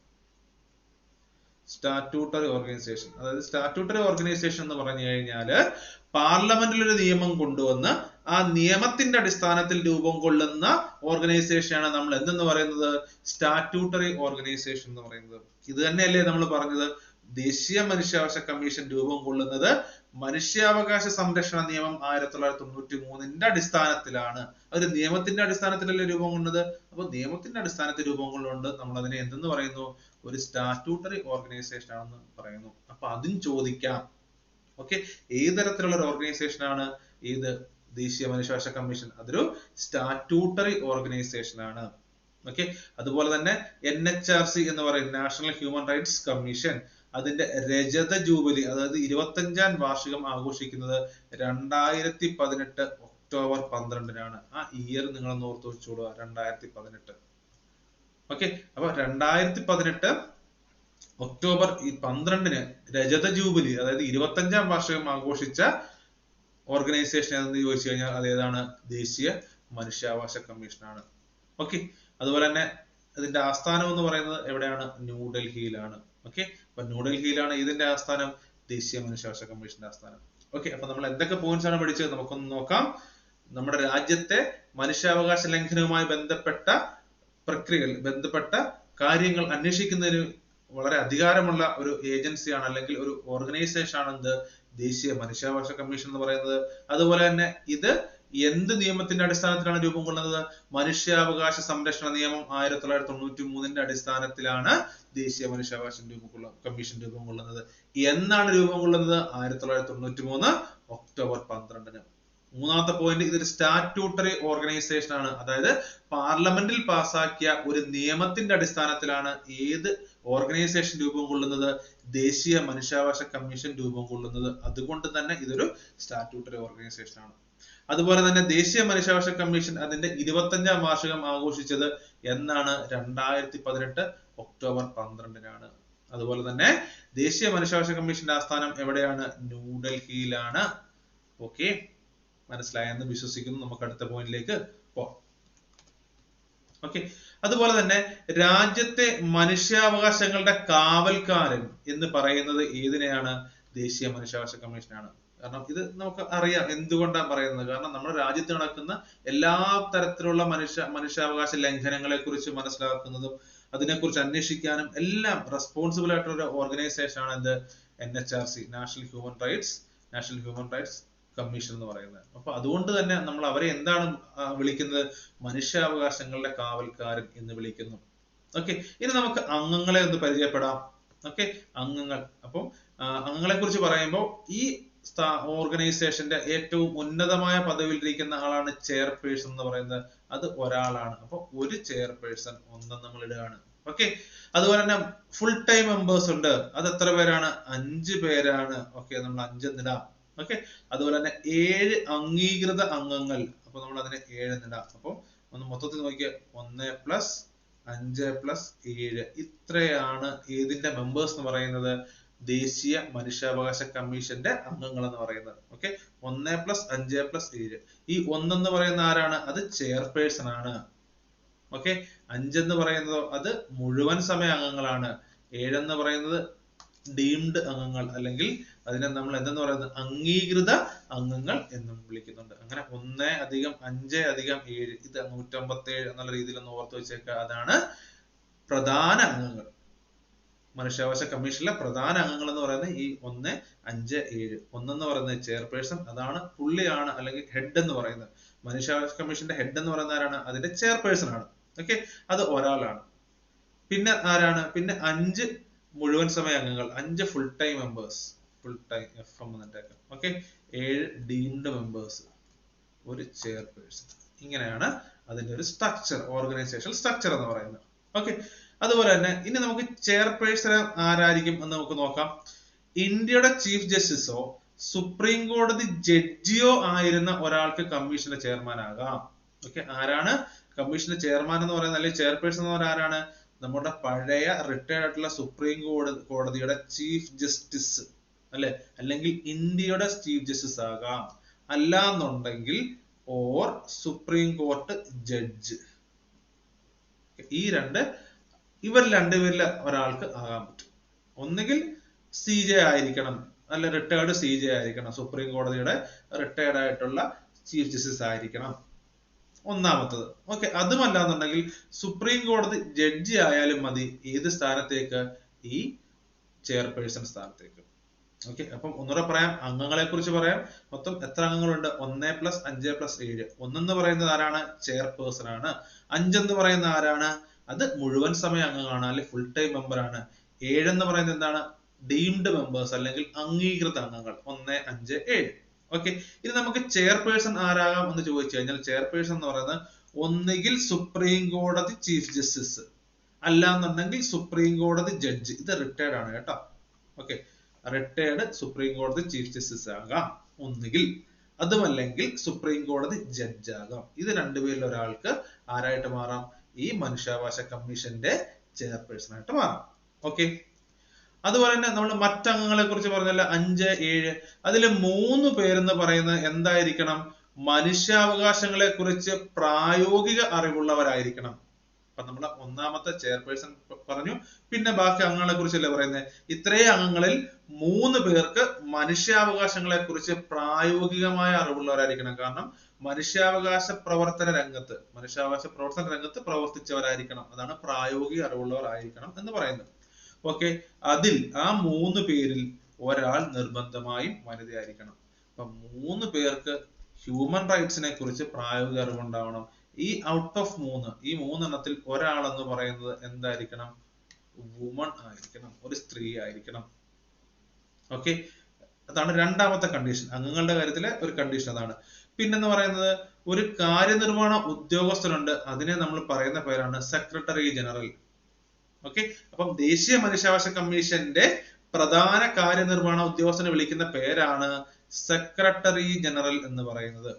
സ്റ്റാറ്റ്യൂട്ടറി ഓർഗനൈസേഷൻ, അതായത് സ്റ്റാറ്റ്യൂട്ടറി ഓർഗനൈസേഷൻ എന്ന് പറഞ്ഞു കഴിഞ്ഞാല് പാർലമെന്റിൽ ഒരു നിയമം കൊണ്ടുവന്ന് ആ നിയമത്തിന്റെ അടിസ്ഥാനത്തിൽ രൂപം കൊള്ളുന്ന ഓർഗനൈസേഷനാണ് നമ്മൾ എന്തെന്ന് പറയുന്നത്? സ്റ്റാറ്റ്യൂട്ടറി ഓർഗനൈസേഷൻ എന്ന് പറയുന്നത്. ഇത് തന്നെയല്ലേ നമ്മൾ പറഞ്ഞത്, ദേശീയ മനുഷ്യാവകാശ കമ്മീഷൻ രൂപം കൊള്ളുന്നത് മനുഷ്യാവകാശ സംരക്ഷണ നിയമം 1993 അടിസ്ഥാനത്തിലാണ്. ഒരു നിയമത്തിന്റെ അടിസ്ഥാനത്തിലല്ലേ രൂപം കൊണ്ടത്. അപ്പൊ നിയമത്തിന്റെ അടിസ്ഥാനത്തിൽ രൂപം കൊള്ളുകൊണ്ട് നമ്മൾ അതിനെ എന്തെന്ന് പറയുന്നു? ഒരു സ്റ്റാറ്റ്യൂട്ടറി ഓർഗനൈസേഷൻ ആണെന്ന് പറയുന്നു. അപ്പൊ അതും ചോദിക്കാം. ഓക്കെ, ഏത് തരത്തിലുള്ള ഒരു ഓർഗനൈസേഷൻ ആണ് ഇത്? ദേശീയ മനുഷ്യാവകാശ കമ്മീഷൻ അതൊരു സ്റ്റാറ്റ്യൂട്ടറി ഓർഗനൈസേഷൻ ആണ്. ഓക്കെ, അതുപോലെ തന്നെ NHRC എന്ന് പറയും, നാഷണൽ ഹ്യൂമൻ റൈറ്റ്സ് കമ്മീഷൻ, അതിന്റെ രജത ജൂബിലി അതായത് 25ാം വാർഷികം ആഘോഷിക്കുന്നത് 2018 ഒക്ടോബർ 12-നാണ്. ആ ഇയർ നിങ്ങൾ ഒന്ന് ഓർത്ത് വെച്ചോളുക, 2018. ഓക്കെ, അപ്പൊ 2018 ഒക്ടോബർ 12-ന് രജത ജൂബിലി അതായത് 25ാം വാർഷികം ആഘോഷിച്ച ഓർഗനൈസേഷൻ ഏതെന്ന് ചോദിച്ചു കഴിഞ്ഞാൽ അതേതാണ്? ദേശീയ മനുഷ്യാവകാശ കമ്മീഷനാണ്. ഓക്കെ, അതുപോലെ തന്നെ ഇതിന്റെ ആസ്ഥാനം എന്ന് പറയുന്നത് എവിടെയാണ്? ന്യൂഡൽഹിയിലാണ്. ഓക്കെ, അപ്പൊ ന്യൂഡൽഹിയിലാണ് ഇതിന്റെ ആസ്ഥാനം, ദേശീയ മനുഷ്യാവകാശ കമ്മീഷന്റെ ആസ്ഥാനം. ഓക്കെ, അപ്പൊ നമ്മൾ എന്തൊക്കെ പോയിന്റ്സ് ആണ് പഠിച്ചത് നമുക്കൊന്ന് നോക്കാം. നമ്മുടെ രാജ്യത്തെ മനുഷ്യാവകാശ ലംഘനവുമായി ബന്ധപ്പെട്ട പ്രക്രിയകൾ, ബന്ധപ്പെട്ട കാര്യങ്ങൾ അന്വേഷിക്കുന്നതിന് വളരെ അധികാരമുള്ള ഒരു ഏജൻസിയാണ് അല്ലെങ്കിൽ ഒരു ഓർഗനൈസേഷൻ ആണ് എന്ത്? ദേശീയ മനുഷ്യാവകാശ കമ്മീഷൻ എന്ന് പറയുന്നത്. അതുപോലെ തന്നെ ഇത് എന്ത് നിയമത്തിന്റെ അടിസ്ഥാനത്തിലാണ് രൂപം കൊള്ളുന്നത്? മനുഷ്യാവകാശ സംരക്ഷണ നിയമം 1993-ന്റെ അടിസ്ഥാനത്തിലാണ് ദേശീയ മനുഷ്യാവകാശ കമ്മീഷൻ രൂപം കൊള്ളുന്നത്. എന്നാണ് രൂപം കൊള്ളുന്നത്? 1993 ഒക്ടോബർ 12-ന്. മൂന്നാമത്തെ പോയിന്റ്, ഇതൊരു സ്റ്റാറ്റ്യൂട്ടറി ഓർഗനൈസേഷൻ ആണ്. അതായത് പാർലമെന്റിൽ പാസാക്കിയ ഒരു നിയമത്തിന്റെ അടിസ്ഥാനത്തിലാണ് ഏത് ഓർഗനൈസേഷൻ രൂപം കൊള്ളുന്നത്? ദേശീയ മനുഷ്യാവകാശ കമ്മീഷൻ രൂപം കൊള്ളുന്നത്. അതുകൊണ്ട് തന്നെ ഇതൊരു സ്റ്റാറ്റ്യൂട്ടറി ഓർഗനൈസേഷൻ ആണ്. അതുപോലെ തന്നെ ദേശീയ മനുഷ്യാവകാശ കമ്മീഷൻ അതിന്റെ 25ാം വാർഷികം ആഘോഷിച്ചത് എന്നാണ്? 2018 ഒക്ടോബർ 12-നാണ്. അതുപോലെ തന്നെ ദേശീയ മനുഷ്യാവകാശ കമ്മീഷന്റെ ആസ്ഥാനം എവിടെയാണ്? ന്യൂഡൽഹിയിലാണ്. ഓക്കെ, മനസ്സിലായെന്ന് വിശ്വസിക്കുന്നു. നമുക്ക് അടുത്ത പോയിന്റിലേക്ക് പോവാം. ഓക്കെ, അതുപോലെ തന്നെ രാജ്യത്തെ മനുഷ്യാവകാശങ്ങളുടെ കാവൽക്കാരൻ എന്ന് പറയുന്നത് ഏതിനെയാണ്? ദേശീയ മനുഷ്യാവകാശ കമ്മീഷനാണ്. കാരണം ഇത് നമുക്ക് അറിയാം എന്തുകൊണ്ടാണ് പറയുന്നത്. കാരണം നമ്മുടെ രാജ്യത്ത് നടക്കുന്ന എല്ലാ തരത്തിലുള്ള മനുഷ്യാവകാശ ലംഘനങ്ങളെ കുറിച്ച് മനസ്സിലാക്കുന്നതും അതിനെക്കുറിച്ച് അന്വേഷിക്കാനും എല്ലാം റെസ്പോൺസിബിൾ ആയിട്ടുള്ള ഒരു ഓർഗനൈസേഷൻ ആണ് എന്ത്? NHRC, national human rights commission എന്ന് പറയുന്നത്. അപ്പൊ അതുകൊണ്ട് തന്നെ നമ്മൾ അവരെ എന്താണ് വിളിക്കുന്നത്? മനുഷ്യാവകാശങ്ങളുടെ കാവൽക്കാരൻ എന്ന് വിളിക്കുന്നു. ഓക്കെ, ഇനി നമുക്ക് അംഗങ്ങളെ ഒന്ന് പരിചയപ്പെടാം. ഓക്കെ, അംഗങ്ങൾ. അപ്പം അംഗങ്ങളെ കുറിച്ച് പറയുമ്പോൾ ഈ ഓർഗനൈസേഷന്റെ ഏറ്റവും ഉന്നതമായ പദവിയിലിരിക്കുന്ന ആളാണ് ചെയർപേഴ്സൺ എന്ന് പറയുന്നത്. അത് ഒരാളാണ്. അപ്പൊ ഒരു ചെയർപേഴ്സൺ ഒന്നും നമ്മൾ ഇടുകയാണ്. ഓക്കെ, അതുപോലെ തന്നെ ഫുൾ ടൈം മെമ്പേഴ്സ് ഉണ്ട്. അത് എത്ര പേരാണ്? 5 പേരാണ്. ഓക്കെ, നമ്മൾ 5 എന്നിടാം. ഓക്കെ, അതുപോലെ തന്നെ 7 അംഗീകൃത അംഗങ്ങൾ. അപ്പൊ നമ്മൾ അതിനെ 7 എന്നിടാം. അപ്പൊ ഒന്ന് മൊത്തത്തിൽ നോക്കിയാൽ 1 + 5 + 7 ഇത്രയാണ് ഏതിന്റെ മെമ്പേഴ്സ് എന്ന് പറയുന്നത്? ദേശീയ മനുഷ്യാവകാശ കമ്മീഷന്റെ അംഗങ്ങൾ എന്ന് പറയുന്നത്. ഓക്കെ, 1 + 5 + 7. ഈ 1 എന്ന് പറയുന്ന ആരാണ്? അത് ചെയർപേഴ്സൺ ആണ്. ഓക്കെ, 5 എന്ന് പറയുന്നത് അത് മുഴുവൻ സമയ അംഗങ്ങളാണ്. 7 എന്ന് പറയുന്നത് ഡീംഡ് അംഗങ്ങൾ അല്ലെങ്കിൽ അതിനെ നമ്മൾ എന്തെന്ന് പറയുന്നത്? അംഗീകൃത അംഗങ്ങൾ എന്നും വിളിക്കുന്നുണ്ട്. അങ്ങനെ 1 + 5 + 7 ഇത് 157 എന്നുള്ള രീതിയിൽ ഒന്ന് ഓർത്ത് വെച്ചേക്കുക. അതാണ് പ്രധാന അംഗങ്ങൾ. മനുഷ്യാവകാശ കമ്മീഷനിലെ പ്രധാന അംഗങ്ങൾ എന്ന് പറയുന്നത് ഈ 1, 5, 7. 1 എന്ന് പറയുന്നത് ചെയർപേഴ്സൺ, അതാണ് പുള്ളിയാണ് അല്ലെങ്കിൽ ഹെഡ് എന്ന് പറയുന്നത്. മനുഷ്യാവകാശ കമ്മീഷന്റെ ഹെഡ് എന്ന് പറയുന്ന ആരാണ്? അതിന്റെ ചെയർപേഴ്സൺ ആണ്. ഓക്കെ, അത് ഒരാളാണ്. പിന്നെ ആരാണ്? പിന്നെ 5 മുഴുവൻ സമയ അംഗങ്ങൾ, 5 full time members, full time FM എന്നിട്ടേക്കാം. ഓക്കെ, 7 ഡീംഡ് മെമ്പേഴ്സ്, ഒരു ചെയർപേഴ്സൺ. ഇങ്ങനെയാണ് അതിന്റെ ഒരു സ്ട്രക്ചർ, ഓർഗനൈസേഷൻ സ്ട്രക്ചർ എന്ന് പറയുന്നത്. ഓക്കെ, അതുപോലെ തന്നെ ഇനി നമുക്ക് ചെയർപേഴ്സൺ ആരായിരിക്കും എന്ന് നമുക്ക് നോക്കാം. ഇന്ത്യയുടെ ചീഫ് ജസ്റ്റിസോ സുപ്രീം കോടതി ജഡ്ജിയോ ആയിരുന്ന ഒരാൾക്ക് കമ്മീഷന്റെ ചെയർമാൻ ആകാം. ഓക്കെ, ആരാണ് കമ്മീഷന്റെ ചെയർമാൻ എന്ന് പറയുന്നത് അല്ലെങ്കിൽ ചെയർപേഴ്സൺ എന്ന് പറയുന്നത് ആരാണ്? നമ്മുടെ പഴയ റിട്ടയർഡ് ആയിട്ടുള്ള സുപ്രീം കോടതിയുടെ ചീഫ് ജസ്റ്റിസ് അല്ലെ, അല്ലെങ്കിൽ ഇന്ത്യയുടെ ചീഫ് ജസ്റ്റിസ് ആകാം. അല്ല എന്നുണ്ടെങ്കിൽ ഓർ സുപ്രീം കോർട്ട് ജഡ്ജ്. ഇവർ രണ്ടുപേരിൽ ഒരാൾക്ക് ആകാൻ പറ്റും. ഒന്നുകിൽ CJ ആയിരിക്കണം, അല്ല റിട്ടയർഡ് CJ ആയിരിക്കണം, സുപ്രീം കോടതിയുടെ റിട്ടയർഡ് ആയിട്ടുള്ള ചീഫ് ജസ്റ്റിസ് ആയിരിക്കണം ഒന്നാമത്തത്. ഓക്കെ, അതുമല്ല എന്നുണ്ടെങ്കിൽ സുപ്രീം കോടതി ജഡ്ജി ആയാലും മതി. ഏത് സ്ഥാനത്തേക്ക്? ഈ ചെയർപേഴ്സൺ സ്ഥാനത്തേക്ക്. ഓക്കെ, അപ്പം ഒന്നുകൂടെ പറയാം, അംഗങ്ങളെ കുറിച്ച് പറയാം. മൊത്തം എത്ര അംഗങ്ങളുണ്ട്? 1 + 5 + 7. 1 എന്ന് പറയുന്നത് ആരാണ്? ചെയർപേഴ്സൺ ആണ്. 5 എന്ന് പറയുന്ന ആരാണ്? അത് മുഴുവൻ സമയ അംഗങ്ങളാണ് അല്ലെങ്കിൽ ഫുൾ ടൈം മെമ്പർ ആണ്. 7 എന്ന് പറയുന്നത് എന്താണ്? ഡീംഡ് മെമ്പേഴ്സ് അല്ലെങ്കിൽ അംഗീകൃത അംഗങ്ങൾ. 1, 5, 7. ഓക്കെ, ഇനി നമുക്ക് ചെയർപേഴ്സൺ ആരാകാം എന്ന് ചോദിച്ചു കഴിഞ്ഞാൽ ചെയർപേഴ്സൺ എന്ന് പറയുന്നത് ഒന്നുകിൽ സുപ്രീം കോടതി ചീഫ് ജസ്റ്റിസ്, അല്ലാന്നുണ്ടെങ്കിൽ സുപ്രീം കോടതി ജഡ്ജ്. ഇത് റിട്ടയർഡ് ആണ് കേട്ടോ. ഓക്കെ, റിട്ടയർഡ് സുപ്രീം കോടതി ചീഫ് ജസ്റ്റിസ് ആകാം ഒന്നുകിൽ, അതുമല്ലെങ്കിൽ സുപ്രീം കോടതി ജഡ്ജ് ആകാം. ഇത് രണ്ടുപേരിൽ ഒരാൾക്ക് ആരായിട്ട് മാറാം? ഈ മനുഷ്യാവകാശ കമ്മീഷന്റെ ചെയർപേഴ്സൺ ആയിട്ട് മാറാം. ഓക്കെ, അതുപോലെ തന്നെ നമ്മൾ മറ്റംഗങ്ങളെ കുറിച്ച് പറഞ്ഞല്ല 5, 7, അതിൽ 3 പേരെന്ന് പറയുന്നത് എന്തായിരിക്കണം? മനുഷ്യാവകാശങ്ങളെ കുറിച്ച് പ്രായോഗിക അറിവുള്ളവരായിരിക്കണം. അപ്പൊ നമ്മൾ ഒന്നാമത്തെ ചെയർപേഴ്സൺ പറഞ്ഞു, പിന്നെ ബാക്കി അംഗങ്ങളെ കുറിച്ചല്ലേ പറയുന്നത്. ഇത്രയും അംഗങ്ങളിൽ 3 പേർക്ക് മനുഷ്യാവകാശങ്ങളെ കുറിച്ച് പ്രായോഗികമായ അറിവുള്ളവരായിരിക്കണം. കാരണം മനുഷ്യാവകാശ പ്രവർത്തന രംഗത്ത് പ്രവർത്തിച്ചവരായിരിക്കണം. അതാണ് പ്രായോഗിക അറിവുള്ളവരായിരിക്കണം എന്ന് പറയുന്നത്. ഓക്കെ, അതിൽ ആ 3 പേരിൽ ഒരാൾ നിർബന്ധമായും വനിതയായിരിക്കണം. അപ്പൊ 3 പേർക്ക് ഹ്യൂമൻ റൈറ്റ്സിനെ കുറിച്ച് പ്രായോഗിക അറിവുണ്ടാവണം. ഈ ഔട്ട് ഓഫ് 3, ഈ 3 എണ്ണത്തിൽ ഒരാൾ എന്ന് പറയുന്നത് എന്തായിരിക്കണം? വുമൺ ആയിരിക്കണം, ഒരു സ്ത്രീ ആയിരിക്കണം. ഓക്കെ, അതാണ് രണ്ടാമത്തെ കണ്ടീഷൻ. അംഗങ്ങളുടെ കാര്യത്തിലെ ഒരു കണ്ടീഷൻ അതാണ്. പിന്നെന്ന് പറയുന്നത് ഒരു കാര്യനിർവഹണ ഉദ്യോഗസ്ഥനുണ്ട്, അതിനെ നമ്മൾ പറയുന്ന പേരാണ് സെക്രട്ടറി ജനറൽ. ഓക്കെ, അപ്പം ദേശീയ മനുഷ്യാവകാശ കമ്മീഷന്റെ പ്രധാന കാര്യനിർവഹണ ഉദ്യോഗസ്ഥനെ വിളിക്കുന്ന പേരാണ് സെക്രട്ടറി ജനറൽ എന്ന് പറയുന്നത്.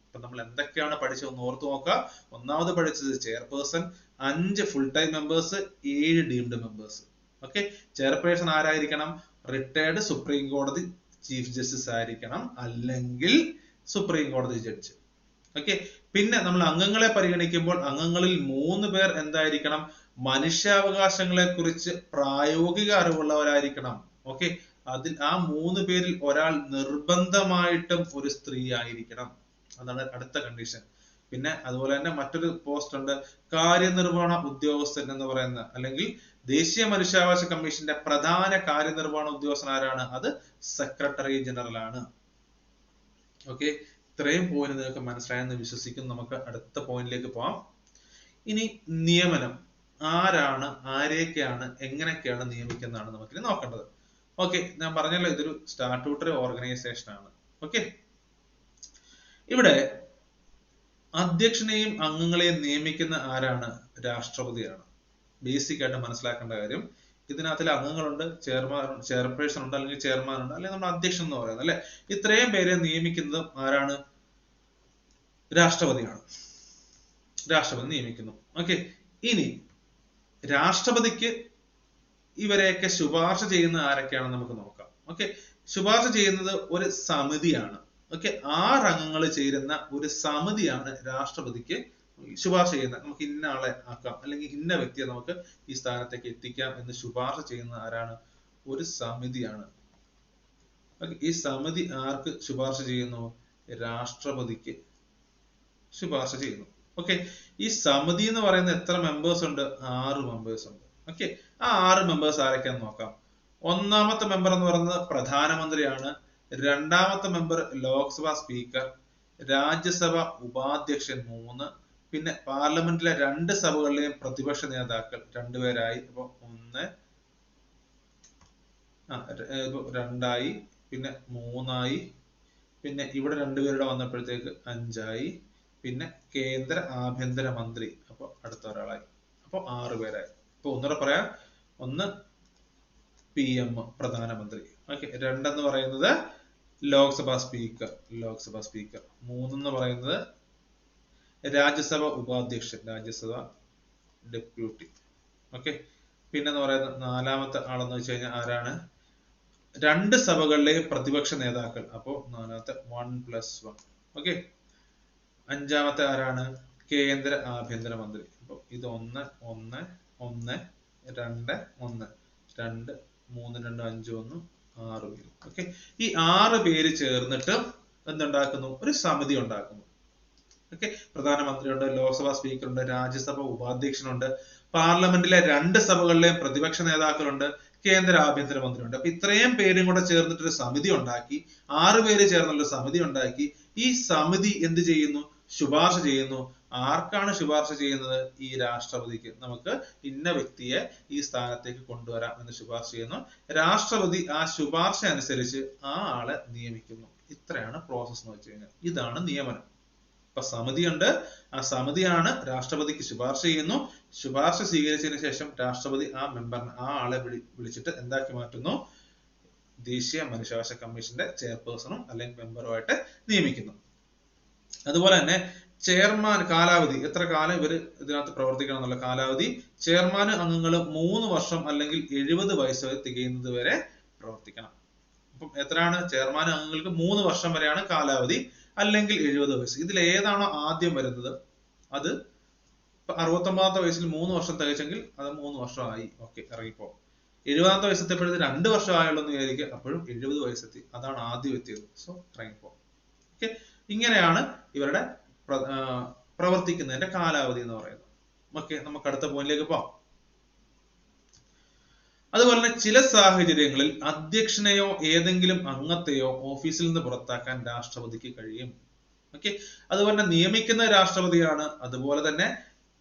അപ്പൊ നമ്മൾ എന്തൊക്കെയാണ് പഠിച്ചത് ഒന്ന് ഓർത്തു നോക്കുക. ഒന്നാമത് പഠിച്ചത് chairperson, 5 full time members, 7 deemed members. Okay, chairperson ആരായിരിക്കണം? റിട്ടയർഡ് സുപ്രീം കോടതി ചീഫ് ജസ്റ്റിസ് ആയിരിക്കണം, അല്ലെങ്കിൽ സുപ്രീം കോടതി ജഡ്ജ്. ഓക്കെ, പിന്നെ നമ്മൾ അംഗങ്ങളെ പരിഗണിക്കുമ്പോൾ അംഗങ്ങളിൽ 3 പേർ എന്തായിരിക്കണം? മനുഷ്യാവകാശങ്ങളെ കുറിച്ച് പ്രായോഗിക അറിവുള്ളവരായിരിക്കണം. ഓക്കെ, അതിൽ ആ 3 പേരിൽ ഒരാൾ നിർബന്ധമായിട്ടും ഒരു സ്ത്രീ ആയിരിക്കണം. അതാണ് അടുത്ത കണ്ടീഷൻ. പിന്നെ അതുപോലെ തന്നെ മറ്റൊരു പോസ്റ്റ് ഉണ്ട്, കാര്യനിർവഹണ ഉദ്യോഗസ്ഥൻ എന്ന് പറയുന്ന, അല്ലെങ്കിൽ ദേശീയ മനുഷ്യാവകാശ കമ്മീഷന്റെ പ്രധാന കാര്യനിർവഹണ ഉദ്യോഗസ്ഥൻ ആരാണ്? അത് സെക്രട്ടറി ജനറൽ ആണ്. ഓക്കെ, ഇത്രയും പോയിന്റ് നിങ്ങൾക്ക് മനസ്സിലായെന്ന് വിശ്വസിക്കുന്നു. നമുക്ക് അടുത്ത പോയിന്റിലേക്ക് പോവാം. ഇനി നിയമനം. ആരാണ്, ആരെയൊക്കെയാണ്, എങ്ങനെയൊക്കെയാണ് നിയമിക്കുന്നതാണ് നമുക്കിനി നോക്കേണ്ടത്. ഓക്കെ, ഞാൻ പറഞ്ഞല്ലോ ഇതൊരു സ്റ്റാറ്റ്യൂട്ടറി ഓർഗനൈസേഷൻ ആണ്. ഓക്കെ, ഇവിടെ അധ്യക്ഷനെയും അംഗങ്ങളെയും നിയമിക്കുന്ന ആരാണ്? രാഷ്ട്രപതിയാണ്. ബേസിക് ആയിട്ട് മനസ്സിലാക്കേണ്ട കാര്യം, ഇതിനകത്തിൽ അംഗങ്ങളുണ്ട്, ചെയർപേഴ്സൺ ഉണ്ട്, അല്ലെങ്കിൽ ചെയർമാൻ ഉണ്ട്, അല്ലെങ്കിൽ നമ്മൾ അധ്യക്ഷൻ എന്ന് പറയുന്നത് അല്ലെ. ഇത്രയും പേരെ നിയമിക്കുന്നത് ആരാണ്? രാഷ്ട്രപതിയാണ്. രാഷ്ട്രപതി നിയമിക്കുന്നു. ഓക്കെ, ഇനി രാഷ്ട്രപതിക്ക് ഇവരെയൊക്കെ ശുപാർശ ചെയ്യുന്ന ആരൊക്കെയാണെന്ന് നമുക്ക് നോക്കാം. ഓക്കെ, ശുപാർശ ചെയ്യുന്നത് ഒരു സമിതിയാണ്. ഓക്കെ, 6 അംഗങ്ങൾ ചേരുന്ന ഒരു സമിതിയാണ് രാഷ്ട്രപതിക്ക് ശുപാർശ ചെയ്യുന്നത്. നമുക്ക് ഇന്ന ആളെ ആക്കാം, അല്ലെങ്കിൽ ഇന്ന വ്യക്തിയെ നമുക്ക് ഈ സ്ഥാനത്തേക്ക് എത്തിക്കാം എന്ന് ശുപാർശ ചെയ്യുന്ന ആരാണ്? ഒരു സമിതിയാണ്. ഈ സമിതി ആർക്ക് ശുപാർശ ചെയ്യുന്നു? രാഷ്ട്രപതിക്ക് ശുപാർശ ചെയ്യുന്നു. ഓക്കെ, ഈ സമിതി എന്ന് പറയുന്ന എത്ര മെമ്പേഴ്സ് ഉണ്ട്? 6 മെമ്പേഴ്സ് ഉണ്ട്. ഓക്കെ, ആ 6 മെമ്പേഴ്സ് ആരൊക്കെയാന്ന് നോക്കാം. ഒന്നാമത്തെ മെമ്പർ എന്ന് പറയുന്നത് പ്രധാനമന്ത്രിയാണ്. രണ്ടാമത്തെ മെമ്പർ ലോക്സഭ സ്പീക്കർ, രാജ്യസഭ ഉപാധ്യക്ഷൻ 3, പിന്നെ പാർലമെന്റിലെ 2 സഭകളിലെയും പ്രതിപക്ഷ നേതാക്കൾ 2 പേരായി. അപ്പൊ 2 ആയി, പിന്നെ 3 ആയി, പിന്നെ ഇവിടെ 2 പേരുടെ വന്നപ്പോഴത്തേക്ക് 5 ആയി, പിന്നെ കേന്ദ്ര ആഭ്യന്തര മന്ത്രി, അപ്പൊ അടുത്ത ഒരാളായി. അപ്പൊ 6 പേരായി. ഇപ്പൊ ഒന്നുകൂടെ പറയാം. 1 PM പ്രധാനമന്ത്രി. ഓക്കെ, 2 എന്ന് പറയുന്നത് ലോക്സഭാ സ്പീക്കർ. 3 എന്ന് പറയുന്നത് രാജ്യസഭ ഉപാധ്യക്ഷൻ, രാജ്യസഭ ഡെപ്യൂട്ടി. ഓക്കെ, പിന്നെന്ന് പറയുന്നത് 4ാമത്തെ ആളെന്ന് വെച്ച് കഴിഞ്ഞാൽ ആരാണ്? 2 സഭകളിലെയും പ്രതിപക്ഷ നേതാക്കൾ. അപ്പോ 4ാമത്തെ 1+1. ഓക്കെ, 5ാമത്തെ ആരാണ്? കേന്ദ്ര ആഭ്യന്തര മന്ത്രി. അപ്പൊ ഇത് 1, 1, 1, 2, 1, 2, 3, 2, 5, 1, 6 പേര്. ഓക്കെ, ഈ 6 പേര് ചേർന്നിട്ട് എന്തുണ്ടാക്കുന്നു? ഒരു സമിതി ഉണ്ടാക്കുന്നു. ഓക്കെ, പ്രധാനമന്ത്രിയുണ്ട്, ലോക്സഭാ സ്പീക്കറുണ്ട്, രാജ്യസഭ ഉപാധ്യക്ഷനുണ്ട്, പാർലമെന്റിലെ 2 സഭകളിലെയും പ്രതിപക്ഷ നേതാക്കളുണ്ട്, കേന്ദ്ര ആഭ്യന്തര മന്ത്രിയുണ്ട്. അപ്പൊ ഇത്രയും പേരും കൂടെ ചേർന്നിട്ട് ഒരു സമിതി ഉണ്ടാക്കി, 6 പേര് ചേർന്നുള്ള സമിതി ഉണ്ടാക്കി. ഈ സമിതി എന്ത് ചെയ്യുന്നു? ശുപാർശ ചെയ്യുന്നു. ആർക്കാണ് ശുപാർശ ചെയ്യുന്നത്? ഈ രാഷ്ട്രപതിക്ക്. നമുക്ക് ഇന്ന വ്യക്തിയെ ഈ സ്ഥാനത്തേക്ക് കൊണ്ടുവരാം എന്ന് ശുപാർശ ചെയ്യുന്നു. രാഷ്ട്രപതി ആ ശുപാർശ അനുസരിച്ച് ആ ആളെ നിയമിക്കുന്നു. ഇത്രയാണ് പ്രോസസ് എന്ന് വെച്ച് കഴിഞ്ഞാൽ. ഇതാണ് നിയമനം. ഇപ്പൊ സമിതിയുണ്ട്, ആ സമിതിയാണ് രാഷ്ട്രപതിക്ക് ശുപാർശ ചെയ്യുന്നു. ശുപാർശ സ്വീകരിച്ചതിന് ശേഷം രാഷ്ട്രപതി ആ മെമ്പറിനെ, ആ ആളെ വിളിച്ചിട്ട് എന്താക്കി മാറ്റുന്നു? ദേശീയ മനുഷ്യാവകാശ കമ്മീഷന്റെ ചെയർപേഴ്സണും അല്ലെങ്കിൽ മെമ്പറുമായിട്ട് നിയമിക്കുന്നു. അതുപോലെ തന്നെ ചെയർമാൻ കാലാവധി, എത്ര കാലം ഇവര് ഇതിനകത്ത് പ്രവർത്തിക്കണം എന്നുള്ള കാലാവധി, ചെയർമാനും അംഗങ്ങളും 3 വർഷം അല്ലെങ്കിൽ 70 വയസ്സ് തികയുന്നത് വരെ പ്രവർത്തിക്കണം. അപ്പം എത്രയാണ്? ചെയർമാനും അംഗങ്ങൾക്ക് 3 വർഷം വരെയാണ് കാലാവധി, അല്ലെങ്കിൽ 70 വയസ്സ്. ഇതിൽ ഏതാണോ ആദ്യം വരുന്നത് അത് 69ാമത്തെ വയസ്സിൽ 3 വർഷം തികച്ചെങ്കിൽ അത് 3 വർഷമായി, ഓക്കെ, ഇറങ്ങിപ്പോ. 70ാമത്തെ വയസ്സെത്തിയപ്പോഴത്തെ 2 വർഷം ആയുള്ളൂ എന്ന് വിചാരിക്കുക, അപ്പോഴും 70 വയസ്സെത്തി, അതാണ് ആദ്യം എത്തിയത്. സോ ഇറങ്ങിപ്പോ. ഓക്കെ, ഇങ്ങനെയാണ് ഇവരുടെ പ്രവർത്തിക്കുന്നതിന്റെ കാലാവധി എന്ന് പറയുന്നത്. ഓക്കെ, നമുക്ക് അടുത്ത പോയിന്റിലേക്ക് പോവാം. അതുപോലെ തന്നെ ചില സാഹചര്യങ്ങളിൽ അധ്യക്ഷനെയോ ഏതെങ്കിലും അംഗത്തെയോ ഓഫീസിൽ നിന്ന് പുറത്താക്കാൻ രാഷ്ട്രപതിക്ക് കഴിയും. ഓക്കെ, അതുപോലെ തന്നെ നിയമിക്കുന്ന രാഷ്ട്രപതിയാണ്. അതുപോലെ തന്നെ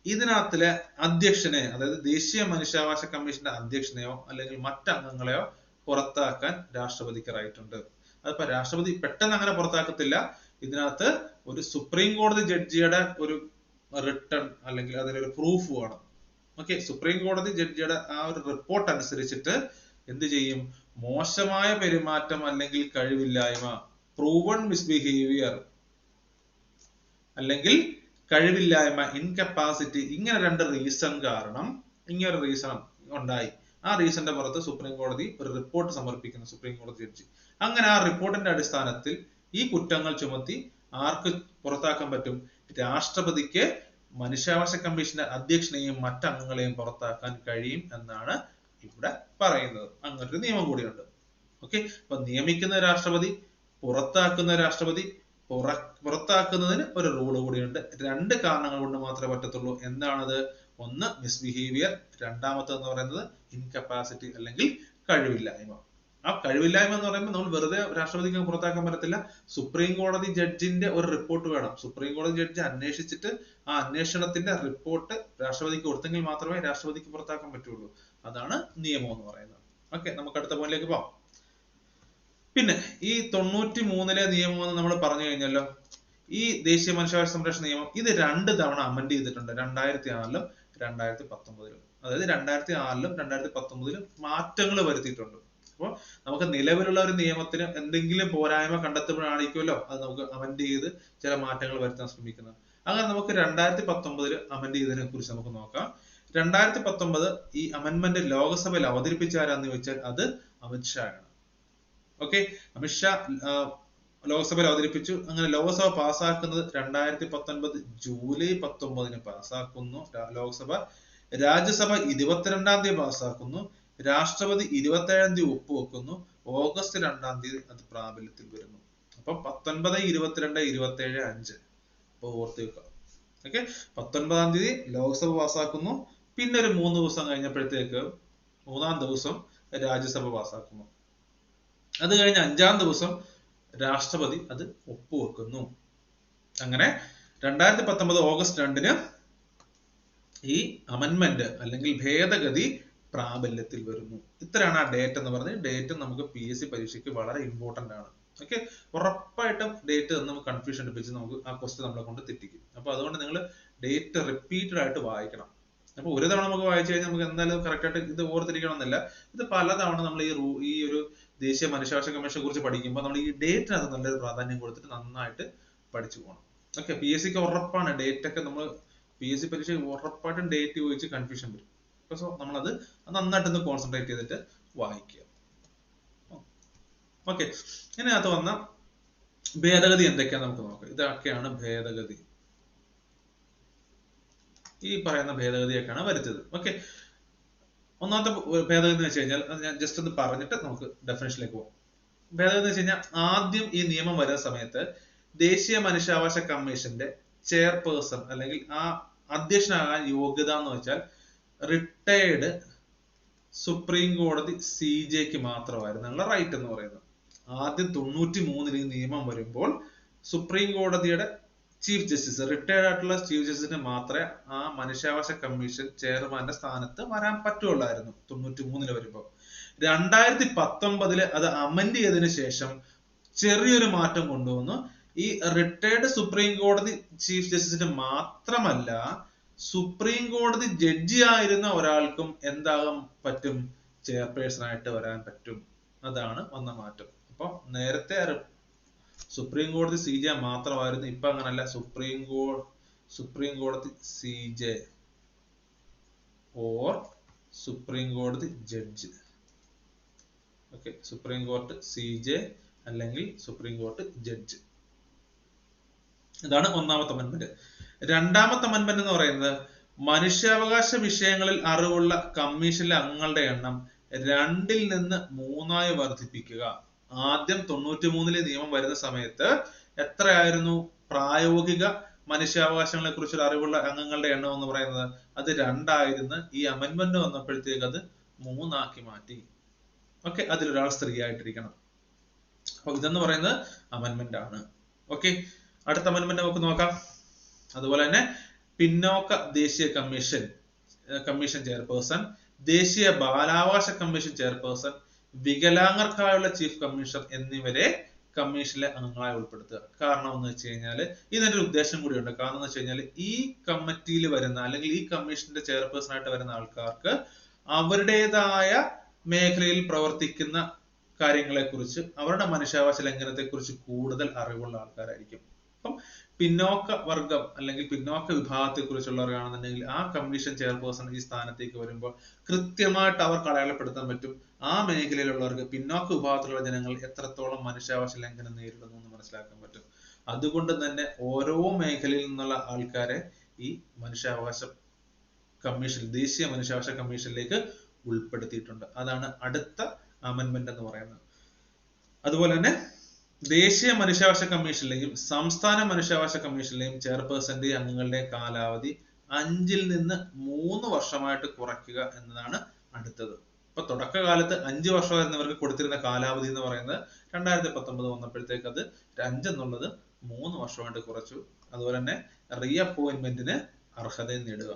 ഇതിനകത്തിലെ അധ്യക്ഷനെ, അതായത് ദേശീയ മനുഷ്യാവകാശ കമ്മീഷന്റെ അധ്യക്ഷനെയോ അല്ലെങ്കിൽ മറ്റംഗങ്ങളെയോ പുറത്താക്കാൻ രാഷ്ട്രപതിക്ക് റൈറ്റ് ഉണ്ട്. അതിപ്പോ രാഷ്ട്രപതി പെട്ടെന്ന് അങ്ങനെ പുറത്താക്കത്തില്ല. ഇതിനകത്ത് ഒരു സുപ്രീം കോടതി ജഡ്ജിയുടെ ഒരു റിട്ടൺ അല്ലെങ്കിൽ അതിലൊരു പ്രൂഫ് വേണം. ഓക്കെ, സുപ്രീം കോടതി ജഡ്ജിയുടെ ആ ഒരു റിപ്പോർട്ട് അനുസരിച്ചിട്ട് എന്ത് ചെയ്യും? മോശമായ പെരുമാറ്റം അല്ലെങ്കിൽ കഴിവില്ലായ്മ, പ്രൂവൺ മിസ്ബിഹേവിയർ അല്ലെങ്കിൽ കഴിവില്ലായ്മ, ഇൻകപ്പാസിറ്റി, ഇങ്ങനെ 2 റീസൺ കാരണം, ഇങ്ങനെ ഒരു റീസൺ ഉണ്ടായി. ആ റീസണിന്റെ പുറത്ത് സുപ്രീം കോടതി ഒരു റിപ്പോർട്ട് സമർപ്പിക്കുന്നു, സുപ്രീം കോടതി ജഡ്ജി. അങ്ങനെ ആ റിപ്പോർട്ടിന്റെ അടിസ്ഥാനത്തിൽ ഈ കുറ്റങ്ങൾ ചുമത്തി ആർക്ക് പുറത്താക്കാൻ പറ്റും? രാഷ്ട്രപതിക്ക് മനുഷ്യാവകാശ കമ്മീഷന്റെ അധ്യക്ഷനെയും മറ്റംഗങ്ങളെയും പുറത്താക്കാൻ കഴിയും എന്നാണ് ഇവിടെ പറയുന്നത്. അങ്ങനൊരു നിയമം കൂടിയുണ്ട്. ഓക്കെ, അപ്പൊ നിയമിക്കുന്ന രാഷ്ട്രപതി, പുറത്താക്കുന്ന രാഷ്ട്രപതി, പുറത്താക്കുന്നതിന് ഒരു റൂള് കൂടിയുണ്ട്. 2 കാരണങ്ങൾ കൊണ്ട് മാത്രമേ പറ്റത്തുള്ളൂ. എന്താണത്? ഒന്ന് മിസ്ബിഹേവിയർ, രണ്ടാമത്തെന്ന് പറയുന്നത് ഇൻകപ്പാസിറ്റി അല്ലെങ്കിൽ കഴിവില്ലായ്മ. ആ കഴിവില്ലായ്മ എന്ന് പറയുമ്പോൾ നമ്മൾ വെറുതെ രാഷ്ട്രപതിക്ക് പുറത്താക്കാൻ പറ്റത്തില്ല. സുപ്രീം കോടതി ജഡ്ജിന്റെ ഒരു റിപ്പോർട്ട് വേണം. സുപ്രീം കോടതി ജഡ്ജി അന്വേഷിച്ചിട്ട് ആ അന്വേഷണത്തിന്റെ റിപ്പോർട്ട് രാഷ്ട്രപതിക്ക് കൊടുത്തെങ്കിൽ മാത്രമേ രാഷ്ട്രപതിക്ക് പുറത്താക്കാൻ പറ്റുള്ളൂ. അതാണ് നിയമം എന്ന് പറയുന്നത്. ഓക്കെ, നമുക്ക് അടുത്ത പോയിന്റിലേക്ക് പോവാം. പിന്നെ ഈ 93-ലെ നിയമം എന്ന് നമ്മൾ പറഞ്ഞു കഴിഞ്ഞല്ലോ. ഈ ദേശീയ മനുഷ്യാവകാശ സംരക്ഷണ നിയമം ഇത് 2 തവണ അമെൻഡ് ചെയ്തിട്ടുണ്ട്, 2006-ലും 2019-ലും. അതായത് 2006-ലും 2019-ലും മാറ്റങ്ങൾ വരുത്തിയിട്ടുണ്ട്. അപ്പോൾ നമുക്ക് നിലവിലുള്ള ഒരു നിയമത്തിന് എന്തെങ്കിലും പോരായ്മ കണ്ടെത്തുമ്പോഴായിരിക്കുമല്ലോ അത് നമുക്ക് അമെൻഡ് ചെയ്ത് ചില മാറ്റങ്ങൾ വരുത്താൻ ശ്രമിക്കുന്നത്. അങ്ങനെ നമുക്ക് 2019-ൽ അമെൻഡ് ചെയ്തതിനെ കുറിച്ച് നമുക്ക് നോക്കാം. 2019 ഈ അമെൻമെന്റ് ലോക്സഭയിൽ അവതരിപ്പിച്ച ആരാന്ന് ചോദിച്ചാൽ അത് അമിത്ഷാ ആണ്. ഓക്കെ, അമിത്ഷാ ലോക്സഭയിൽ അവതരിപ്പിച്ചു. അങ്ങനെ ലോക്സഭ പാസ്സാക്കുന്നത് 2019 ജൂലൈ 19-ന് പാസ്സാക്കുന്നു ലോക്സഭ. രാജ്യസഭ 22-ാം തീയതി പാസ്സാക്കുന്നു. രാഷ്ട്രപതി 27-ാം തീയതി ഒപ്പുവെക്കുന്നു. ഓഗസ്റ്റ് 2-ാം തീയതി അത് പ്രാബല്യത്തിൽ വരുന്നു. അപ്പൊ 19, 22, 27, 5 അപ്പൊ ഓർത്ത് വെക്കുക. ഓക്കെ, 19-ാം തീയതി ലോക്സഭ പാസ്സാക്കുന്നു. പിന്നെ ഒരു 3 ദിവസം കഴിഞ്ഞപ്പോഴത്തേക്ക് 3-ാം ദിവസം രാജ്യസഭ പാസ്സാക്കുന്നു. അത് കഴിഞ്ഞ് 5-ാം ദിവസം രാഷ്ട്രപതി അത് ഒപ്പുവെക്കുന്നു. അങ്ങനെ 2019 ഓഗസ്റ്റ് 2-ന് ഈ അമെൻമെന്റ് അല്ലെങ്കിൽ ഭേദഗതി പ്രാബല്യത്തിൽ വരുന്നു. ഇത്രയാണ് ആ ഡേറ്റ് എന്ന് പറഞ്ഞത്. ഡേറ്റ് നമുക്ക് PSC പരീക്ഷയ്ക്ക് വളരെ ഇമ്പോർട്ടന്റ് ആണ്. ഓക്കെ, ഉറപ്പായിട്ടും ഡേറ്റ് നമുക്ക് കൺഫ്യൂഷൻ എടുപ്പിച്ച് നമുക്ക് ആ ക്വസ്റ്റ്യൻ നമ്മളെ കൊണ്ട് തെറ്റിക്കും. അപ്പൊ അതുകൊണ്ട് നിങ്ങൾ ഡേറ്റ് റിപ്പീറ്റഡ് ആയിട്ട് വായിക്കണം. അപ്പൊ ഒരു തവണ നമുക്ക് വായിച്ചു കഴിഞ്ഞാൽ നമുക്ക് എന്തായാലും കറക്റ്റ് ആയിട്ട് ഇത് ഓർത്തിരിക്കണം എന്നില്ല. ഇത് പലതവണ നമ്മൾ ഈ ഒരു ദേശീയ മനുഷ്യാവകാശ കമ്മീഷനെ കുറിച്ച് പഠിക്കുമ്പോൾ നമ്മൾ ഈ ഡേറ്റിനകത്ത് നല്ലൊരു പ്രാധാന്യം കൊടുത്തിട്ട് നന്നായിട്ട് പഠിച്ചു പോകണം. ഓക്കെ, PSCക്ക് ഉറപ്പാണ് ഡേറ്റ് ഒക്കെ നമ്മൾ PSC പരീക്ഷ ഉറപ്പായിട്ടും ഡേറ്റ് ചോദിച്ച് കൺഫ്യൂഷൻ വരും. സോ നമ്മളത് നന്നായിട്ടൊന്ന് കോൺസെൻട്രേറ്റ് ചെയ്തിട്ട് വായിക്കുക. ഓക്കെ, ഇതിനകത്ത് വന്ന ഭേദഗതി എന്തൊക്കെയാന്ന് നമുക്ക് നോക്കാം. ഇതൊക്കെയാണ് ഭേദഗതി. ഈ പറയുന്ന ഭേദഗതിയൊക്കെയാണ് വരുത്തിയത്. ഓക്കെ, ഒന്നാമത്തെ ഭേദഗതി എന്ന് വെച്ച് കഴിഞ്ഞാൽ ഞാൻ ജസ്റ്റ് ഒന്ന് പറഞ്ഞിട്ട് നമുക്ക് ഡെഫിനിഷനിലേക്ക് പോകാം. ഭേദഗതി എന്ന് വെച്ച് കഴിഞ്ഞാൽ ആദ്യം ഈ നിയമം വരുന്ന സമയത്ത് ദേശീയ മനുഷ്യാവകാശ കമ്മീഷന്റെ ചെയർപേഴ്സൺ അല്ലെങ്കിൽ ആ അധ്യക്ഷനാകാൻ യോഗ്യത എന്ന് വെച്ചാൽ റിട്ടയേർഡ് സുപ്രീം കോടതി CJക്ക് മാത്രമായിരുന്നു റൈറ്റ് എന്ന് പറയുന്നത്. ആദ്യം 93-ൽ ഈ നിയമം വരുമ്പോൾ സുപ്രീം കോടതിയുടെ ചീഫ് ജസ്റ്റിസ്, റിട്ടയർഡ് ആയിട്ടുള്ള ചീഫ് ജസ്റ്റിസിന് മാത്രമേ ആ മനുഷ്യാവകാശ കമ്മീഷൻ ചെയർമാന്റെ സ്ഥാനത്ത് വരാൻ പറ്റുള്ളായിരുന്നു 93-ൽ വരുമ്പോൾ. 2019-ൽ അത് അമെൻഡ് ചെയ്തതിനു ശേഷം ചെറിയൊരു മാറ്റം കൊണ്ടുവന്നു. ഈ റിട്ടയർഡ് സുപ്രീം കോടതി ചീഫ് ജസ്റ്റിസിന് മാത്രമല്ല സുപ്രീം കോടതി ജഡ്ജി ആയിരുന്ന ഒരാൾക്കും എന്താകാൻ പറ്റും, ചെയർപേഴ്സൺ ആയിട്ട് വരാൻ പറ്റും. അതാണ് വന്ന മാറ്റം. അപ്പൊ നേരത്തെ സുപ്രീം കോടതി CJ മാത്രമായിരുന്നു, ഇപ്പൊ അങ്ങനല്ല. സുപ്രീം കോടതി CJ ഓർ സുപ്രീം കോടതി judge. Okay, supreme court CJ അല്ലെങ്കിൽ സുപ്രീം കോർട്ട് ജഡ്ജ്. ഇതാണ് ഒന്നാമത്തെ അമെൻമെന്റ്. രണ്ടാമത്തെ അമെൻമെന്റ് എന്ന് പറയുന്നത് മനുഷ്യാവകാശ വിഷയങ്ങളിൽ അറിവുള്ള കമ്മീഷനിലെ അംഗങ്ങളുടെ എണ്ണം 2 ൽ നിന്ന് 3 വർദ്ധിപ്പിക്കുക. ആദ്യം 93-ലെ നിയമം വരുന്ന സമയത്ത് എത്രയായിരുന്നു പ്രായോഗിക മനുഷ്യാവകാശങ്ങളെ കുറിച്ചുള്ള അറിവുള്ള അംഗങ്ങളുടെ എണ്ണം എന്ന് പറയുന്നത്? അത് 2 ആയിരുന്നു. ഈ അമെൻമെന്റ് വന്നപ്പോഴത്തേക്ക് അത് 3 ആക്കി മാറ്റി. ഓക്കെ, അതിലൊരാൾ സ്ത്രീ ആയിട്ടിരിക്കണം. അപ്പൊ ഇതെന്ന് പറയുന്നത് അമെൻമെന്റ് ആണ്. ഓക്കെ, അടുത്ത അമെൻമെന്റ് നമുക്ക് നോക്കാം. അതുപോലെ തന്നെ പിന്നോക്ക ദേശീയ കമ്മീഷൻ ചെയർപേഴ്സൺ, ദേശീയ ബാലാവകാശ കമ്മീഷൻ ചെയർപേഴ്സൺ, വികലാംഗർക്കായുള്ള ചീഫ് കമ്മീഷണർ എന്നിവരെ കമ്മീഷനിലെ അംഗങ്ങളായി ഉൾപ്പെടുത്തുക. കാരണം എന്ന് വെച്ച് കഴിഞ്ഞാല് ഇതിന്റെ ഒരു ഉദ്ദേശം കൂടിയുണ്ട്. കാരണം എന്ന് വെച്ച് കഴിഞ്ഞാൽ ഈ കമ്മിറ്റിയിൽ വരുന്ന അല്ലെങ്കിൽ ഈ കമ്മീഷന്റെ ചെയർപേഴ്സൺ ആയിട്ട് വരുന്ന ആൾക്കാർക്ക് അവരുടേതായ മേഖലയിൽ പ്രവർത്തിക്കുന്ന കാര്യങ്ങളെ കുറിച്ച്, അവരുടെ മനുഷ്യാവകാശ ലംഘനത്തെ കുറിച്ച് കൂടുതൽ അറിവുള്ള ആൾക്കാരായിരിക്കും. അപ്പം പിന്നോക്ക വർഗം അല്ലെങ്കിൽ പിന്നോക്ക വിഭാഗത്തെ കുറിച്ചുള്ളവരാണെന്നുണ്ടെങ്കിൽ ആ കമ്മീഷൻ ചെയർപേഴ്സൺ ഈ സ്ഥാനത്തേക്ക് വരുമ്പോൾ കൃത്യമായിട്ട് അവർക്ക് അടയാളപ്പെടുത്താൻ പറ്റും ആ മേഖലയിലുള്ളവർക്ക്, പിന്നോക്ക വിഭാഗത്തിലുള്ള ജനങ്ങൾ എത്രത്തോളം മനുഷ്യാവകാശ ലംഘനം നേരിടുന്നു എന്ന് മനസ്സിലാക്കാൻ പറ്റും. അതുകൊണ്ട് തന്നെ ഓരോ മേഖലയിൽ നിന്നുള്ള ആൾക്കാരെ ഈ മനുഷ്യാവകാശ കമ്മീഷൻ, ദേശീയ മനുഷ്യാവകാശ കമ്മീഷനിലേക്ക് ഉൾപ്പെടുത്തിയിട്ടുണ്ട്. അതാണ് അടുത്ത അമെൻമെന്റ് എന്ന് പറയുന്നത്. അതുപോലെ തന്നെ ദേശീയ മനുഷ്യാവകാശ കമ്മീഷനിലെയും സംസ്ഥാന മനുഷ്യാവകാശ കമ്മീഷനിലെയും ചെയർപേഴ്സന്റെയും അംഗങ്ങളുടെയും കാലാവധി 5 ൽ നിന്ന് 3 വർഷമായിട്ട് കുറയ്ക്കുക എന്നതാണ് അടുത്തത്. ഇപ്പൊ തുടക്കകാലത്ത് 5 വർഷമായിരുന്നു ഇവർക്ക് കൊടുത്തിരുന്ന കാലാവധി എന്ന് പറയുന്നത്. 2019 വന്നപ്പോഴത്തേക്ക് അത് 5 എന്നുള്ളത് 3 വർഷമായിട്ട് കുറച്ചു. അതുപോലെ തന്നെ റീ അപ്പോയിന്റ്മെന്റിന് അർഹതയും നേടുക.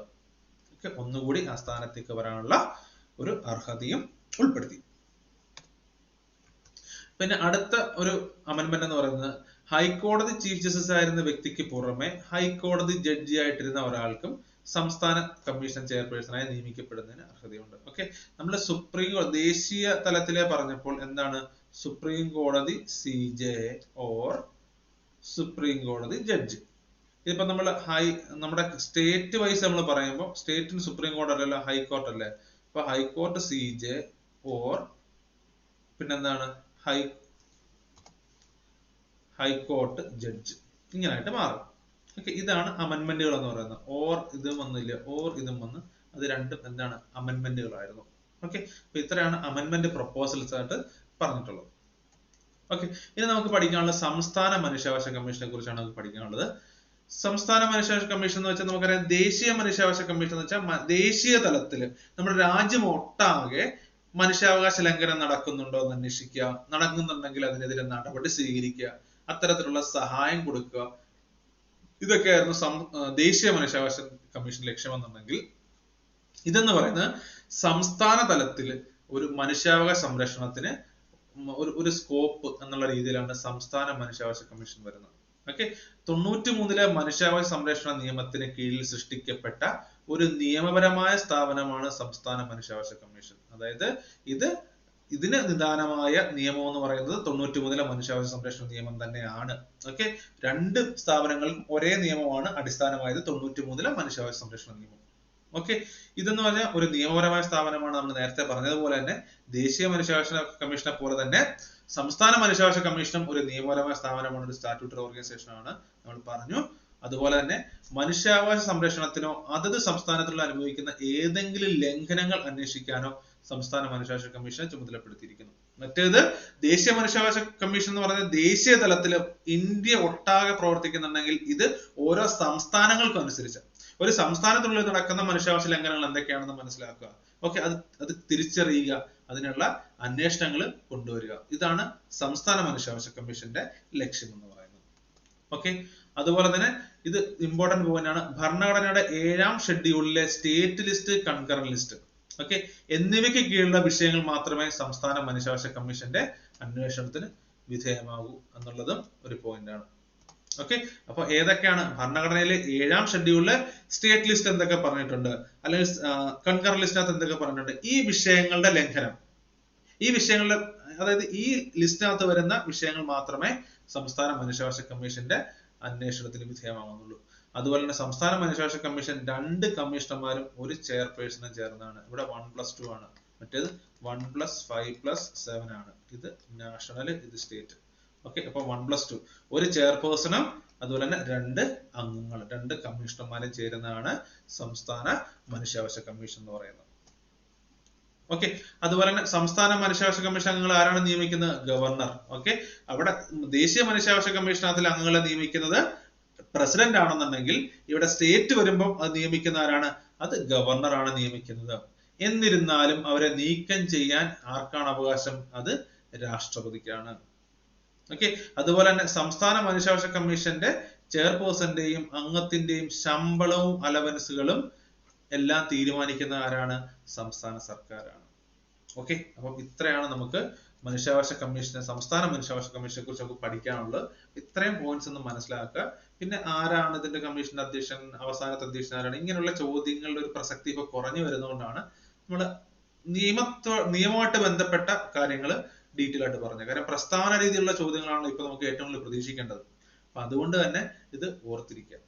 ഓക്കെ, ഒന്നുകൂടി ആ സ്ഥാനത്തേക്ക് വരാനുള്ള ഒരു അർഹതയും ഉൾപ്പെടുത്തി. പിന്നെ അടുത്ത ഒരു അമെൻമെന്റ് എന്ന് പറയുന്നത് ഹൈക്കോടതി ചീഫ് ജസ്റ്റിസ് ആയിരുന്ന വ്യക്തിക്ക് പുറമെ ഹൈക്കോടതി ജഡ്ജി ആയിട്ടിരുന്ന ഒരാൾക്കും സംസ്ഥാന കമ്മീഷൻ ചെയർപേഴ്സണായി നിയമിക്കപ്പെടുന്നതിന് അർഹതയുണ്ട്. ഓക്കെ, നമ്മൾ ദേശീയ തലത്തിലെ പറഞ്ഞപ്പോൾ എന്താണ് സുപ്രീം കോടതി CJ ഓർ സുപ്രീം കോടതി ജഡ്ജ്. ഇതിപ്പോ നമ്മുടെ സ്റ്റേറ്റ് വൈസ് നമ്മൾ പറയുമ്പോൾ സ്റ്റേറ്റിന് സുപ്രീം കോടതി അല്ലല്ലോ, ഹൈക്കോർട്ട് അല്ലേ. അപ്പൊ ഹൈക്കോർട്ട് CJ ഓർ പിന്നെന്താണ് ഹൈക്കോർട്ട് ജഡ്ജ്, ഇങ്ങനായിട്ട് മാറും. ഓക്കെ, ഇതാണ് അമെൻമെന്റുകൾ എന്ന് പറയുന്നത്. ഓർ ഇതും വന്നില്ല, ഓർ ഇതും വന്ന്, അത് രണ്ടും എന്താണ് അമെൻമെന്റുകളായിരുന്നു. ഓക്കെ, അപ്പൊ ഇത്രയാണ് അമെൻമെന്റ് പ്രൊപ്പോസൽസ് ആയിട്ട് പറഞ്ഞിട്ടുള്ളത്. ഓക്കെ, ഇനി നമുക്ക് പഠിക്കാനുള്ളത് സംസ്ഥാന മനുഷ്യാവകാശ കമ്മീഷനെ കുറിച്ചാണ് നമുക്ക് പഠിക്കാനുള്ളത്. സംസ്ഥാന മനുഷ്യാവകാശ കമ്മീഷൻ എന്ന് വെച്ചാൽ നമുക്കറിയാം, ദേശീയ മനുഷ്യാവകാശ കമ്മീഷൻ എന്ന് വെച്ചാൽ ദേശീയ തലത്തില് നമ്മുടെ രാജ്യം ഒട്ടാകെ മനുഷ്യാവകാശ ലംഘനം നടക്കുന്നുണ്ടോ എന്ന് അന്വേഷിക്കുക, നടക്കുന്നുണ്ടെങ്കിൽ അതിനെതിരെ നടപടി സ്വീകരിക്കുക, അത്തരത്തിലുള്ള സഹായം കൊടുക്കുക. ഇതൊക്കെയായിരുന്നു ദേശീയ മനുഷ്യാവകാശ കമ്മീഷൻ ലക്ഷ്യമെന്നുണ്ടെങ്കിൽ, ഇതെന്ന് പറയുന്നത് സംസ്ഥാന തലത്തിൽ ഒരു മനുഷ്യാവകാശ സംരക്ഷണത്തിന് ഒരു സ്കോപ്പ് എന്നുള്ള രീതിയിലാണ് സംസ്ഥാന മനുഷ്യാവകാശ കമ്മീഷൻ വരുന്നത്. ഓക്കെ, 93-ലെ മനുഷ്യാവകാശ സംരക്ഷണ നിയമത്തിന് കീഴിൽ സൃഷ്ടിക്കപ്പെട്ട ഒരു നിയമപരമായ സ്ഥാപനമാണ് സംസ്ഥാന മനുഷ്യാവകാശ കമ്മീഷൻ. അതായത് ഇതിന് നിദാനമായ നിയമം എന്ന് പറയുന്നത് 93-ലെ മനുഷ്യാവകാശ സംരക്ഷണ നിയമം തന്നെയാണ്. ഓക്കെ, 2 സ്ഥാപനങ്ങൾക്കും ഒരേ നിയമമാണ് അടിസ്ഥാനമായത്, 93-ലെ മനുഷ്യാവകാശ സംരക്ഷണ നിയമം. ഓക്കെ, ഇതെന്ന് പറഞ്ഞാൽ ഒരു നിയമപരമായ സ്ഥാപനമാണ്. നമ്മൾ നേരത്തെ പറഞ്ഞതുപോലെ തന്നെ ദേശീയ മനുഷ്യാവകാശ കമ്മീഷനെ പോലെ തന്നെ സംസ്ഥാന മനുഷ്യാവകാശ കമ്മീഷനും ഒരു നിയമപരമായ സ്ഥാപനമാണ്, ഒരു സ്റ്റാറ്റ്യൂട്ടറി ഓർഗനൈസേഷൻ ആണ് നമ്മൾ പറഞ്ഞു. അതുപോലെ തന്നെ മനുഷ്യാവകാശ സംരക്ഷണത്തിനോ അതത് സംസ്ഥാനത്തിലുള്ള അനുഭവിക്കുന്ന ഏതെങ്കിലും ലംഘനങ്ങൾ അന്വേഷിക്കാനോ സംസ്ഥാന മനുഷ്യാവകാശ കമ്മീഷനെ ചുമതലപ്പെടുത്തിയിരിക്കുന്നു. മറ്റേത് ദേശീയ മനുഷ്യാവകാശ കമ്മീഷൻ എന്ന് പറയുന്നത് ദേശീയ തലത്തിൽ ഇന്ത്യ ഒട്ടാകെ പ്രവർത്തിക്കുന്നുണ്ടെങ്കിൽ ഇത് ഓരോ സംസ്ഥാനങ്ങൾക്കും അനുസരിച്ച് ഒരു സംസ്ഥാനത്തുള്ളിൽ നടക്കുന്ന മനുഷ്യാവകാശ ലംഘനങ്ങൾ എന്തൊക്കെയാണെന്ന് മനസ്സിലാക്കുക. ഓക്കെ, അത് തിരിച്ചറിയുക, അതിനുള്ള അന്വേഷണങ്ങൾ കൊണ്ടുവരിക. ഇതാണ് സംസ്ഥാന മനുഷ്യാവകാശ കമ്മീഷന്റെ ലക്ഷ്യം എന്ന് പറയുന്നത്. ഓക്കെ, അതുപോലെ തന്നെ ഇത് ഇമ്പോർട്ടന്റ് പോയിന്റ് ആണ്. ഭരണഘടനയുടെ 7-ാം ഷെഡ്യൂളിലെ സ്റ്റേറ്റ് ലിസ്റ്റ്, കൺകറന്റ് ലിസ്റ്റ് എന്നിവയ്ക്ക് കീഴിലുള്ള വിഷയങ്ങൾ മാത്രമേ സംസ്ഥാന മനുഷ്യാവകാശ കമ്മീഷന്റെ അന്വേഷണത്തിന് വിധേയമാകൂ എന്നുള്ളതും ഒരു പോയിന്റ് ആണ്. ഓക്കെ, അപ്പൊ ഏതൊക്കെയാണ് ഭരണഘടനയിലെ 7ാം ഷെഡ്യൂളില് സ്റ്റേറ്റ് ലിസ്റ്റ് എന്തൊക്കെ പറഞ്ഞിട്ടുണ്ട്, അല്ലെങ്കിൽ കൺകറന്റ് ലിസ്റ്റിനകത്ത് എന്തൊക്കെ പറഞ്ഞിട്ടുണ്ട്, ഈ വിഷയങ്ങളുടെ ലംഘനം, ഈ വിഷയങ്ങളുടെ, അതായത് ഈ ലിസ്റ്റിനകത്ത് വരുന്ന വിഷയങ്ങൾ മാത്രമേ സംസ്ഥാന മനുഷ്യാവകാശ കമ്മീഷന്റെ അന്വേഷണത്തിന് വിധേയമാകുന്നുള്ളൂ. അതുപോലെ തന്നെ സംസ്ഥാന മനുഷ്യാവകാശ കമ്മീഷൻ 2 കമ്മീഷണർമാരും ഒരു ചെയർപേഴ്സണും ചേർന്നാണ്. ഇവിടെ 1+2 ആണ്, മറ്റേത് 1+5+7 ആണ്. ഇത് നാഷണൽ, ഇത് സ്റ്റേറ്റ്. ഓക്കെ, അപ്പൊ 1+2 ഒരു ചെയർപേഴ്സണും അതുപോലെ തന്നെ 2 അംഗങ്ങൾ, 2 കമ്മീഷണർമാരും ചേരുന്നതാണ് സംസ്ഥാന മനുഷ്യാവകാശ കമ്മീഷൻ എന്ന് പറയുന്നത്. ഓക്കെ, അതുപോലെ തന്നെ സംസ്ഥാന മനുഷ്യാവകാശ കമ്മീഷൻ അംഗങ്ങൾ ആരാണ് നിയമിക്കുന്നത്? ഗവർണർ. ഓക്കെ, അവിടെ ദേശീയ മനുഷ്യാവകാശ കമ്മീഷനകത്തിൽ അംഗങ്ങളെ നിയമിക്കുന്നത് പ്രസിഡന്റ് ആണെന്നുണ്ടെങ്കിൽ ഇവിടെ സ്റ്റേറ്റ് വരുമ്പോൾ അത് നിയമിക്കുന്ന ആരാണ്? അത് ഗവർണർ ആണ് നിയമിക്കുന്നത്. എന്നിരുന്നാലും അവരെ നീക്കം ചെയ്യാൻ ആർക്കാണ് അവകാശം? അത് രാഷ്ട്രപതിക്കാണ്. ഓക്കെ, അതുപോലെ തന്നെ സംസ്ഥാന മനുഷ്യാവകാശ കമ്മീഷന്റെ ചെയർപേഴ്സന്റെയും അംഗത്തിന്റെയും ശമ്പളവും അലവൻസുകളും എല്ലാം തീരുമാനിക്കുന്ന ആരാണ്? സംസ്ഥാന സർക്കാരാണ്. ഓക്കെ, അപ്പം ഇത്രയാണ് നമുക്ക് മനുഷ്യാവകാശ കമ്മീഷനെ, സംസ്ഥാന മനുഷ്യാവകാശ കമ്മീഷനെ കുറിച്ച് നമുക്ക് പഠിക്കാനുള്ളത്. ഇത്രയും പോയിന്റ്സ് ഒന്ന് മനസ്സിലാക്കുക. പിന്നെ ആരാണ് ഇതിന്റെ കമ്മീഷന്റെ അധ്യക്ഷൻ, അവസാനത്തെ അധ്യക്ഷൻ ആരാണ്, ഇങ്ങനെയുള്ള ചോദ്യങ്ങളുടെ ഒരു പ്രസക്തി ഇപ്പൊ കുറഞ്ഞു വരുന്നതുകൊണ്ടാണ് നമ്മൾ നിയമമായിട്ട് ബന്ധപ്പെട്ട കാര്യങ്ങൾ ഡീറ്റെയിൽ ആയിട്ട് പറഞ്ഞത്. കാരണം പ്രസ്താവന രീതിയിലുള്ള ചോദ്യങ്ങളാണ് ഇപ്പൊ നമുക്ക് ഏറ്റവും കൂടുതൽ പ്രതീക്ഷിക്കേണ്ടത്. അപ്പൊ അതുകൊണ്ട് തന്നെ ഇത് ഓർത്തിരിക്കുക.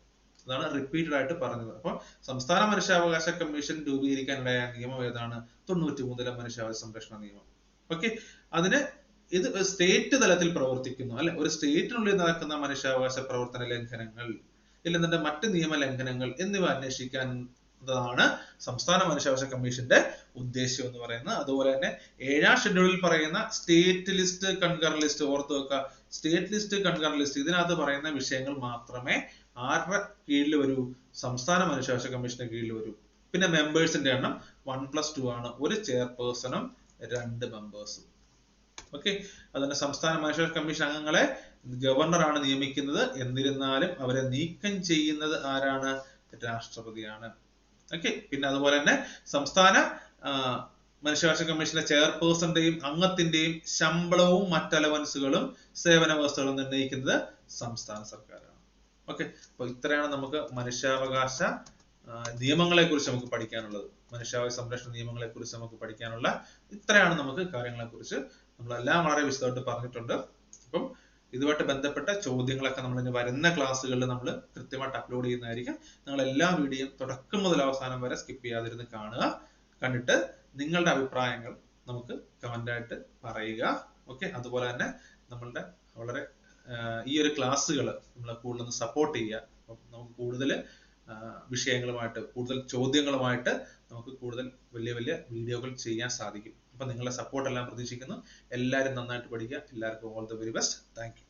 അതാണ് റിപ്പീറ്റഡ് ആയിട്ട് പറഞ്ഞത്. അപ്പൊ സംസ്ഥാന മനുഷ്യാവകാശ കമ്മീഷൻ രൂപീകരിക്കാനിടയായ നിയമം ഏതാണ്? 93 മനുഷ്യാവകാശ സംരക്ഷണ നിയമം. ഓക്കെ, അതിന് ഇത് സ്റ്റേറ്റ് തലത്തിൽ പ്രവർത്തിക്കുന്നു, അല്ലെ, ഒരു സ്റ്റേറ്റിനുള്ളിൽ നടക്കുന്ന മനുഷ്യാവകാശ പ്രവർത്തന ലംഘനങ്ങൾ ഇല്ലെന്നുണ്ടെങ്കിൽ മറ്റ് നിയമ ലംഘനങ്ങൾ എന്നിവ അന്വേഷിക്കാനാണ് സംസ്ഥാന മനുഷ്യാവകാശ കമ്മീഷന്റെ ഉദ്ദേശ്യം എന്ന് പറയുന്നത്. അതുപോലെ തന്നെ 7ാം ഷെഡ്യൂളിൽ പറയുന്ന സ്റ്റേറ്റ് ലിസ്റ്റ്, കൺകറന്റ് ലിസ്റ്റ് ഓർത്തു വെക്കുക. സ്റ്റേറ്റ് ലിസ്റ്റ്, കൺകറന്റ് ലിസ്റ്റ് ഇതിനകത്ത് പറയുന്ന വിഷയങ്ങൾ മാത്രമേ ആരുടെ കീഴിൽ വരൂ? സംസ്ഥാന മനുഷ്യാവകാശ കമ്മീഷന്റെ കീഴിൽ വരൂ. പിന്നെ മെമ്പേഴ്സിന്റെ എണ്ണം 1+2 ആണ്, ഒരു ചെയർപേഴ്സണും 2 മെമ്പേഴ്സും. ഓക്കെ, അതുപോലെ സംസ്ഥാന മനുഷ്യാവകാശ കമ്മീഷൻ അംഗങ്ങളെ ഗവർണറാണ് നിയമിക്കുന്നത്. എന്നിരുന്നാലും അവരെ നീക്കം ചെയ്യുന്നത് ആരാണ്? രാഷ്ട്രപതിയാണ്. ഓക്കെ, പിന്നെ അതുപോലെ തന്നെ സംസ്ഥാന മനുഷ്യാവകാശ കമ്മീഷന്റെ ചെയർപേഴ്സന്റെയും അംഗത്തിന്റെയും ശമ്പളവും മറ്റലവൻസുകളും സേവന വ്യവസ്ഥകളും നിർണ്ണയിക്കുന്നത് സംസ്ഥാന സർക്കാരാണ്. ഓക്കെ, അപ്പൊ ഇത്രയാണ് നമുക്ക് മനുഷ്യാവകാശ നിയമങ്ങളെ കുറിച്ച് നമുക്ക് പഠിക്കാനുള്ളത്. മനുഷ്യാവകാശ സംരക്ഷണ നിയമങ്ങളെ കുറിച്ച് നമുക്ക് പഠിക്കാനുള്ള ഇത്രയാണ് നമുക്ക് കാര്യങ്ങളെ കുറിച്ച് നമ്മളെല്ലാം വളരെ വിശദമായിട്ട് പറഞ്ഞിട്ടുണ്ട്. അപ്പം ഇതുമായിട്ട് ബന്ധപ്പെട്ട ചോദ്യങ്ങളൊക്കെ നമ്മൾ ഇനി വരുന്ന ക്ലാസ്സുകളിൽ നമ്മൾ കൃത്യമായിട്ട് അപ്ലോഡ് ചെയ്യുന്നതായിരിക്കും. നിങ്ങൾ എല്ലാ വീഡിയോയും തുടക്കം മുതൽ അവസാനം വരെ സ്കിപ്പ് ചെയ്യാതിരുന്ന് കാണുക. കണ്ടിട്ട് നിങ്ങളുടെ അഭിപ്രായങ്ങൾ നമുക്ക് കമന്റ് ആയിട്ട് പറയുക. ഓക്കെ, അതുപോലെ തന്നെ നമ്മളുടെ വളരെ ഈ ഒരു ക്ലാസ്സുകൾ നമ്മൾ കൂടുതൽ സപ്പോർട്ട് ചെയ്യുക. നമുക്ക് കൂടുതൽ വിഷയങ്ങളുമായിട്ട്, കൂടുതൽ ചോദ്യങ്ങളുമായിട്ട് നമുക്ക് കൂടുതൽ വലിയ വലിയ വീഡിയോകൾ ചെയ്യാൻ സാധിക്കും. അപ്പൊ നിങ്ങളുടെ സപ്പോർട്ട് എല്ലാം പ്രതീക്ഷിക്കുന്നു. എല്ലാവരും നന്നായിട്ട് പഠിക്കുക. എല്ലാവർക്കും all the very best. Thank you.